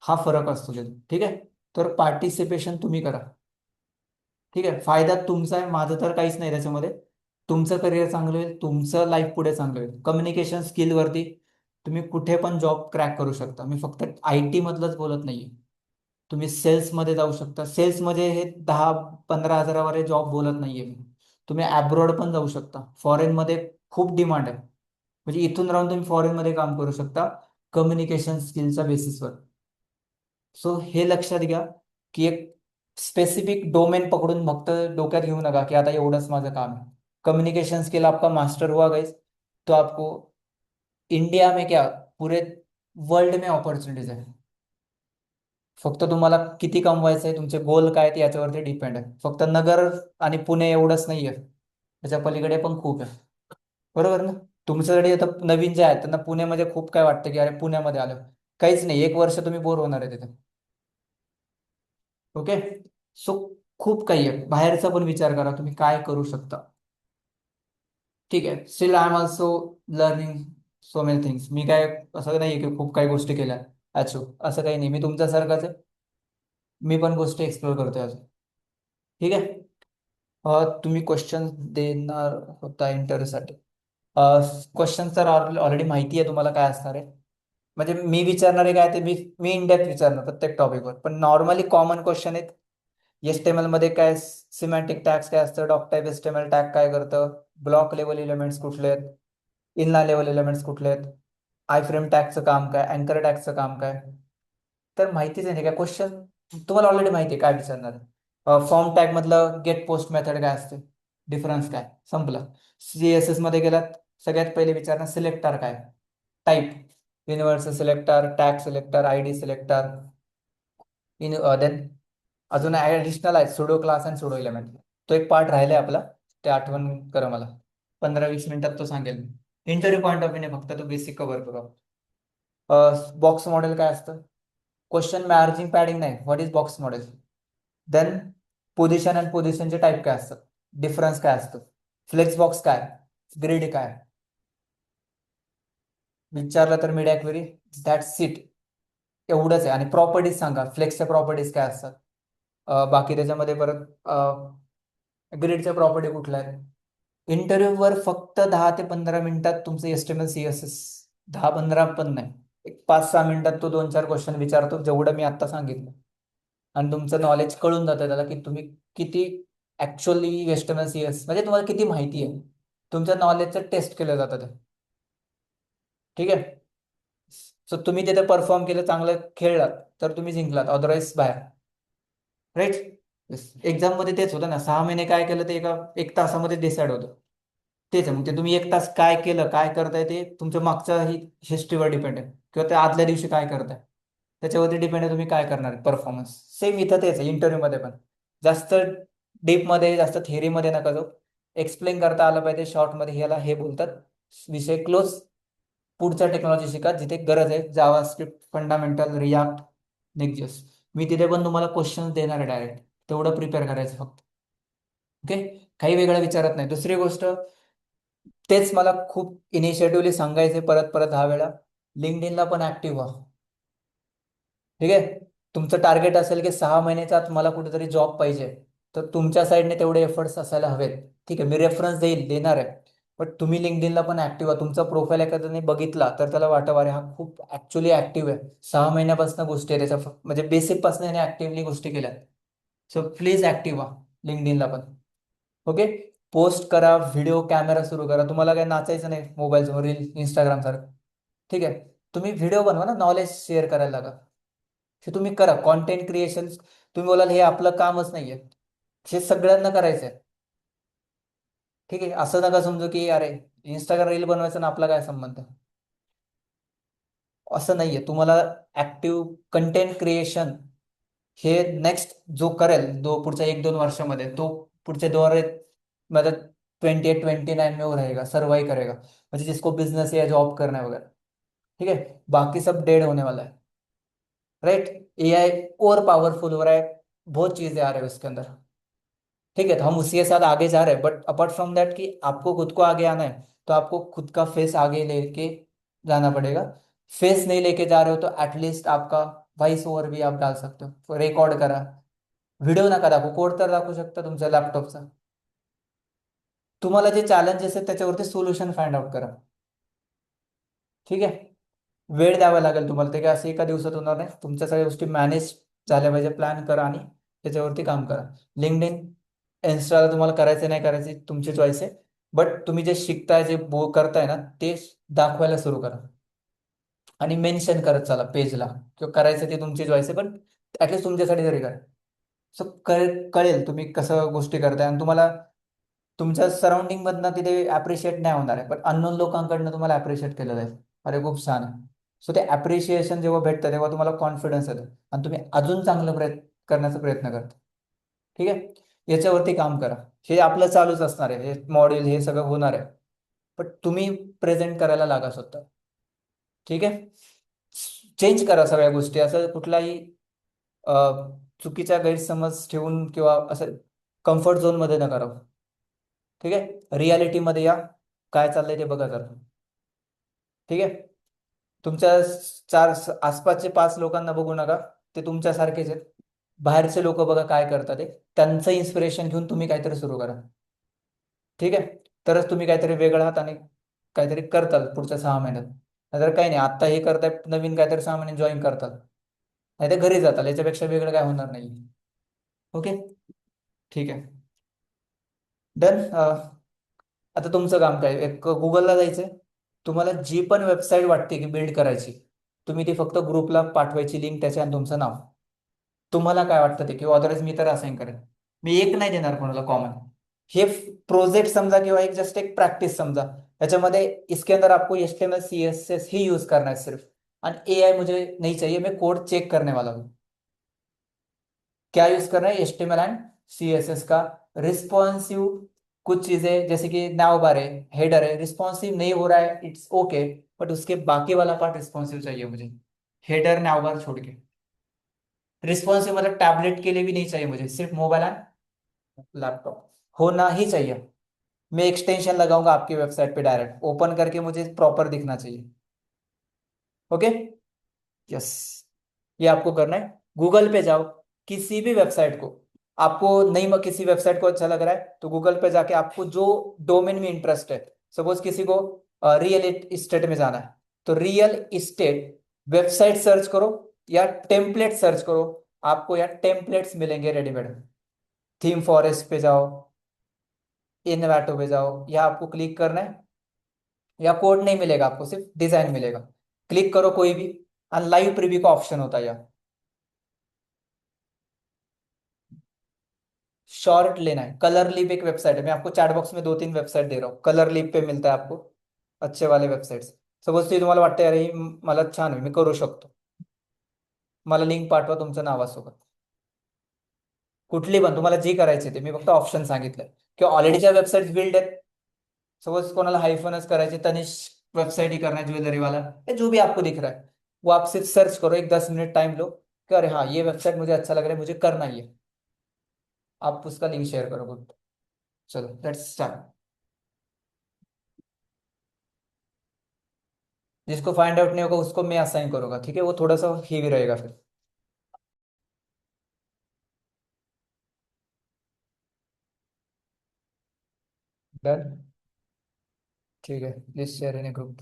हा फरक असतो त्याच्यात. ठीक आहे, तर पार्टिसिपेशन तुम्ही करा. ठीक आहे, फायदा तुमचा आहे, माझं तर काहीच नाही त्याच्यामध्ये. तुमचं करिअर चांगलं होईल, तुमचं लाईफ पुढे चांगलं होईल. कम्युनिकेशन स्किलवरती तुम्ही कुठे पण जॉब क्रॅक करू शकता. मी फक्त IT मधलंच बोलत नाहीये, तुम्ही सेल्समध्ये जाऊ शकता. सेल्समध्ये हे 10-15 हजारावर जॉब बोलत नाहीये मी. तुम्ही अब्रॉड पण जाऊ शकता, फॉरेनमध्ये खूप डिमांड आहे. म्हणजे इथून राहून तुम्ही फॉरेनमध्ये काम करू शकता कम्युनिकेशन स्किलच्या बेसिसवर. सो हे लक्षात घ्या की एक स्पेसिफिक डोमेन पकडून फक्त डोक्यात घेऊ नका की आता एवढंच माझं काम है. कम्युनिकेशन स्किल आपका मास्टर हुआ गाइस, तो आपको इंडिया में क्या, पूरे वर्ल्ड में अपॉर्च्युनिटीज आहे. फक्त तुम्हाला किती कमवायचं आहे, तुमचे गोल काय ते याच्यावरती डिपेंड आहे. फक्त नगर आणि पुणे एवढंच नाही आहे, त्याच्या पलीकडे पण खूप आहे. बरोबर ना. तुमच्याकडे आता नवीन जे आहेत त्यांना पुण्यामध्ये खूप काय वाटतं की अरे पुण्यामध्ये आलं, काहीच नाही, 1 वर्ष तुम्ही बोर होणार आहे तिथे. ओके, सो खूप काही आहे, बाहेरचा पण विचार करा तुम्ही काय करू शकता. ठीक आहे, still I am also learning so many things. मी काय असं नाही की खूप काही गोष्टी केल्या अचीव, असं काही नाही, मी तुमच्यासारखाच आहे. मी पण गोष्टी एक्सप्लोर करतोय अजून. ठीक आहे, तुम्ही क्वेश्चन देणार होता इंटरव्ह्यूसाठी. क्वेश्चन तर ऑलरेडी माहिती आहे तुम्हाला काय असणार आहे. म्हणजे मी विचारणार आहे काय ते मी मी इन डेप्थ विचारणार प्रत्येक टॉपिकवर, पण नॉर्मली कॉमन क्वेश्चन आहेत. HTML मध्ये काय सिमॅन्टिक टॅग्स काय असतं, डॉक टाईप HTML टॅग काय करतं, ब्लॉक लेवल एलिमेंट्स कुठले आहेत, इनलाइन लेवल एलिमेंट्स कुठले आहेत, आय फ्रेम टॅगचं काम काय, अँकर टॅगचं काम काय. तर माहितीच आहे नाही का क्वेश्चन, तुम्हाला ऑलरेडी माहिती आहे काय विचारणार आहे. फॉर्म टॅग मधलं गेट पोस्ट मेथड काय असते, डिफरन्स काय, संपलं. CSS मध्ये गेलात, सगळ्यात पहिले विचारणार सिलेक्टर काय, type, universal selector, tag selector, ID selector. In then अजून ऍडिशनल आहे सुडो क्लास आणि सुडो एलिमेंट. तो एक पार्ट राहिलाय आपला, ते आठवण करा मला. 15-20 मिनिटात तो सांगेल मी. इंटरव्ह्यू पॉईंट ऑफ व्ह्यूने फक्त तो बेसिक कव्हर करू. बॉक्स मॉडेल काय असतं, क्वेश्चन मार्जिन पॅडिंग नाही, what is box model. Then position and पोझिशनचे टाईप काय असतात, डिफरन्स काय असतं, फ्लेक्स बॉक्स काय, ग्रिड काय. विचारलं तर मीडिया क्वेरी, दॅट्स इट. एवढंच आहे. आणि प्रॉपर्टीज सांगा, फ्लेक्सच्या प्रॉपर्टीज काय असतात. बाकी त्याच्यामध्ये परत ग्रिडच्या प्रॉपर्टी कुठल्या आहेत. इंटरव्ह्यूवर फक्त 10 ते 15 मिनिटात तुमचं HTML CSS, 10-15 पण नाही, एक 5-6 मिनिटात तो 2-4 क्वेश्चन विचारतो जेवढं मी आता सांगितलं. आणि तुमचं नॉलेज कळून जातं त्याला की तुम्ही किती ऍक्च्युअली वेस्टर्न सीएस म्हणजे तुम्हाला किती माहिती आहे. तुमच्या नॉलेजचं टेस्ट केलं जातं ते. ठीक आहे. सो तुम्ही तिथे परफॉर्म केलं, चांगलं खेळलात तर तुम्ही जिंकलात, अदरवाईज बाहेर. राईट. एक्झाम मध्ये तेच होतं ना, 6 महिने काय केलं ते एका 1 तासामध्ये डिसाईड होतं. तेच आहे, मग ते तुम्ही 1 तास काय केलं, काय करताय ते तुमच्या मागच्या हिस्ट्रीवर डिपेंड आहे, किंवा त्या आदल्या दिवशी काय करताय त्याच्यावरती डिपेंड आहे तुम्ही काय करणार परफॉर्मन्स. सेम इथं तेच आहे इंटरव्ह्यू मध्ये पण. जास्त डीप मध्ये, जास्त थिअरी मध्ये नका जाऊ. एक्सप्लेन करता आलं पाहिजे शॉर्ट मध्ये, ह्याला हे बोलतात. विषय क्लोज. पुढच्या टेक्नॉलॉजी शिका जिथे गरज आहे, जावा स्क्रिप्ट, फंडामेंटल, रियाक्ट, नेक्स्ट. मी तिथे पण तुम्हाला क्वेश्चन देणार आहे डायरेक्ट, तेवढं प्रिपेअर करायचं फक्त. ओके. काही वेगळं विचारत नाही. दुसरी गोष्ट, तेच मला खूप इनिशिएटिव्हली सांगायचे परत परत 10 वेळा, लिंक्डइनला पण ऍक्टिव्ह व्हा. ठीक आहे. तुमचं टार्गेट असेल की 6 महिन्याच्या आत मला कुठेतरी जॉब पाहिजे, तर तुमच्या साईडने तेवढे एफर्ट्स असायला हवेत. ठीक आहे, मी रेफरन्स देणार आहे. बट तुम्ही लिंक्डइनला पण ऍक्टिव्ह व्हा. तुमचा प्रोफाईल एखाद्याने बघितला तर त्याला वाटतं अरे हा खूप ऍक्च्युअली ऍक्टिव्ह आहे, 6 महिन्यापासून गोष्टी आहे त्याच्या, म्हणजे बेसिक पासून याने ऍक्टिव्हली गोष्टी केल्या. सो प्लीज ऍक्टिव्ह व्हा लिंक्डइनला पण. ओके. पोस्ट करा, व्हिडिओ कॅमेरा सुरू करा. तुम्हाला काय नाचायचं नाही मोबाईल समोर, रील इंस्टाग्राम सारखं. ठीक आहे. तुम्ही व्हिडिओ बनवा ना, नॉलेज शेअर करायला लागा. हे तुम्ही करा, कॉन्टेंट क्रिएशन. तुम्ही बोलाल हे आपलं कामच नाहीये, हे सगळ्यांना करायचंय. ठीक आहे. असं नका समजू की अरे इंस्टाग्राम रील बनवायचं ना आपला काय संबंध. असं नाहीये. तुम्हाला ऍक्टिव्ह कंटेंट क्रिएशन हे नेक्स्ट जो करेल, दो पुढच्या 1-2 वर्षामध्ये, तो पुढचे दौरे मतलब 28-29 में वो रहेगा, सर्वाइव करेगा, म्हणजे जिसको बिजनेस या जॉब करना है वगैरह. ठीक है. बाकी सब डेड होने वाला है. राइट. एआई और पावरफुल हो रहा है, बहुत चीजें आ रही है उसके अंदर. ठीक है, तो हम उसी के साथ आगे जा रहे हैं, बट अपार्ट फ्रॉम दैट कि आपको खुद को आगे आना है, तो आपको खुद का फेस आगे लेके जाना पड़ेगा. फेस नहीं लेके जा रहे हो तो एटलीस्ट आपका वॉइस ओव्हर भी आप डाल सकते हो, रेकॉर्ड करा. व्हिडिओ नका दाखवू, कोड तर दाखवू शकता तुमच्या लॅपटॉपचा. तुम्हाला जे चॅलेंजेस आहेत त्याच्यावरती सोल्युशन फाइंड आउट करा. ठीक आहे. वेळ द्यावा लागेल तुम्हाला, ते काय असं एका दिवसात होणार नाही. तुमच्या सगळ्या गोष्टी मॅनेज झाल्या पाहिजे, प्लॅन करा आणि त्याच्यावरती काम करा. लिंक्डइन, इन्स्टाला तुम्हाला करायचं नाही करायचे तुमची चॉईस आहे. बट तुम्ही जे शिकताय, जे करताय ना, ते दाखवायला सुरू करा. आणि मेन्शन करत चला पेजला, किंवा करायचं ते तुमची चॉईस आहे, पण ऍटलीस्ट तुमच्यासाठी तरी करा. सो कळेल तुम्ही कसं गोष्टी करताय, आणि तुम्हाला तुमच्या सराउंडिंग मधनं तिथे अप्रिशिएट नाही होणार आहे, पण अननोन लोकांकडनं तुम्हाला अप्रिशिएट केलं जाईल. अरे खूप छान आहे. सो ते अप्रिशिएशन जेव्हा भेटतं तेव्हा तुम्हाला कॉन्फिडन्स येतो, आणि तुम्ही अजून चांगलं करण्याचा प्रयत्न करता. ठीक आहे. याच्यावरती काम करा. हे आपलं चालूच असणार आहे, हे मॉडेल हे सगळं होणार आहे. पण तुम्ही प्रेझेंट करायला लागा स्वतः. ठीक आहे. चेंज करा सगळ्या गोष्टी, असं कुठलाही अ, चुकीचा गैरसमज ठेवून किंवा असं कम्फर्ट झोन मध्ये नका राहू. ठीक आहे. रियालिटीमध्ये या, काय चाललंय ते बघा जरा. ठीक आहे. तुमच्या आसपासचे 5 लोकांना बघू नका, ते तुमच्यासारखेच आहेत. बाहेरचे लोक बघा काय करतात ते, त्यांचं इन्स्पिरेशन घेऊन तुम्ही काहीतरी सुरू करा. ठीक आहे. तरच तुम्ही काहीतरी वेगळं आहात आणि काहीतरी करताल पुढच्या 6 महिन्यात. नाहीतर काही नाही, आता हे करताय, नवीन काहीतरी 6 महिने जॉईन करताल, नाही तर घरी जाताल, याच्यापेक्षा वेगळं काय होणार नाही. ओके. ठीक आहे. डन. आता तुमचं काम काय, एक गुगलला जायचंय. तुम्हाला जी पण वेबसाईट वाटते की बिल्ड करायची, तुम्ही ती फक्त ग्रुपला पाठवायची लिंक, त्याच्या आणि तुमचं नाव. तुम्हाला काय वाटतं ते, किंवा अदरवाईज मी तर असाइन करेन. मी एक नाही देणार कोणाला कॉमन. हे प्रोजेक्ट समझा, किंवा एक जस्ट एक प्रैक्टिस समझा. त्याच्यामध्ये इसके अंदर आपको HTML CSS ही यूज करना है सिर्फ. और AI मुझे नहीं चाहिए, मैं कोड चेक करने वाला हूँ. क्या यूज करना है, HTML एंड CSS का. रिस्पॉन्सिव कुछ चीजें जैसे कि नाव बार है, हेडर है, रिस्पॉन्सिव नहीं हो रहा है, इट्स ओके. बट उसके बाकी वाला पार्ट रिस्पॉन्सिव चाहिए मुझे, हेडर नाव बार छोड़ के. रिस्पॉन्सिव मतलब टैबलेट के लिए भी नहीं चाहिए मुझे, सिर्फ मोबाइल एंड लैपटॉप होना ही चाहिए. मैं एक्सटेंशन लगाऊंगा आपकी वेबसाइट पे, डायरेक्ट ओपन करके मुझे प्रॉपर दिखना चाहिए. ओके. यस. ये आपको करना है. गूगल पे जाओ, किसी भी वेबसाइट को, आपको नहीं किसी वेबसाइट को अच्छा लग रहा है तो गूगल पे जाके आपको जो डोमेन में इंटरेस्ट है, सपोज किसी को रियल इस्टेट में जाना है, तो रियल इस्टेट वेबसाइट सर्च करो या टेम्पलेट सर्च करो. आपको यार टेम्पलेट्स मिलेंगे रेडीमेड। थीम फॉरेस्ट पे जाओ, इनवाटो पे जाओ, या आपको क्लिक करना है, या कोड नहीं मिलेगा आपको, सिर्फ डिजाइन मिलेगा। क्लिक करो कोई भी, लाइव प्रीव्यू का ऑप्शन होता है यहाँ। शॉर्ट लेना है, कलर लीप एक वेबसाइट है, मैं आपको चैट बॉक्स में 2-3 वेबसाइट दे रहा हूँ, कलर लीप पे मिलता है आपको अच्छे वाले वेबसाइट्स। सपोज ती तुम्हाला वाटतं अरे ही मला छान आहे, मी करू शकतो, मला लिंक पाठवा, तुमचं नावासोबत, कुठली पण तुम्हाला जी करायची ते, मी फक्त ऑप्शन सांगितलंय, किंवा ऑलरेडी ज्या वेबसाईट बिल्ड आहेत, सपोज कोणाला हाइफनच करायचे, तनिष्क वेबसाइट ही करना है ज्वेलरी वाला, या जो भी आपको दिख रहा है, वो आप सिर्फ सर्च करो, एक 10 मिनट टाइम लो कि अरे हाँ ये वेबसाइट मुझे अच्छा लग रहा है, मुझे करना ही है, आप उसका लिंक शेयर करो गुड। चलो लेट्स स्टार्ट। जिसको फाइंड आउट नहीं होगा उसको मैं असाइन करूंगा, ठीक है, वो थोड़ा सा हेवी रहेगा फिर। डन। ठीक है, प्लीज शेयर इन ग्रुप।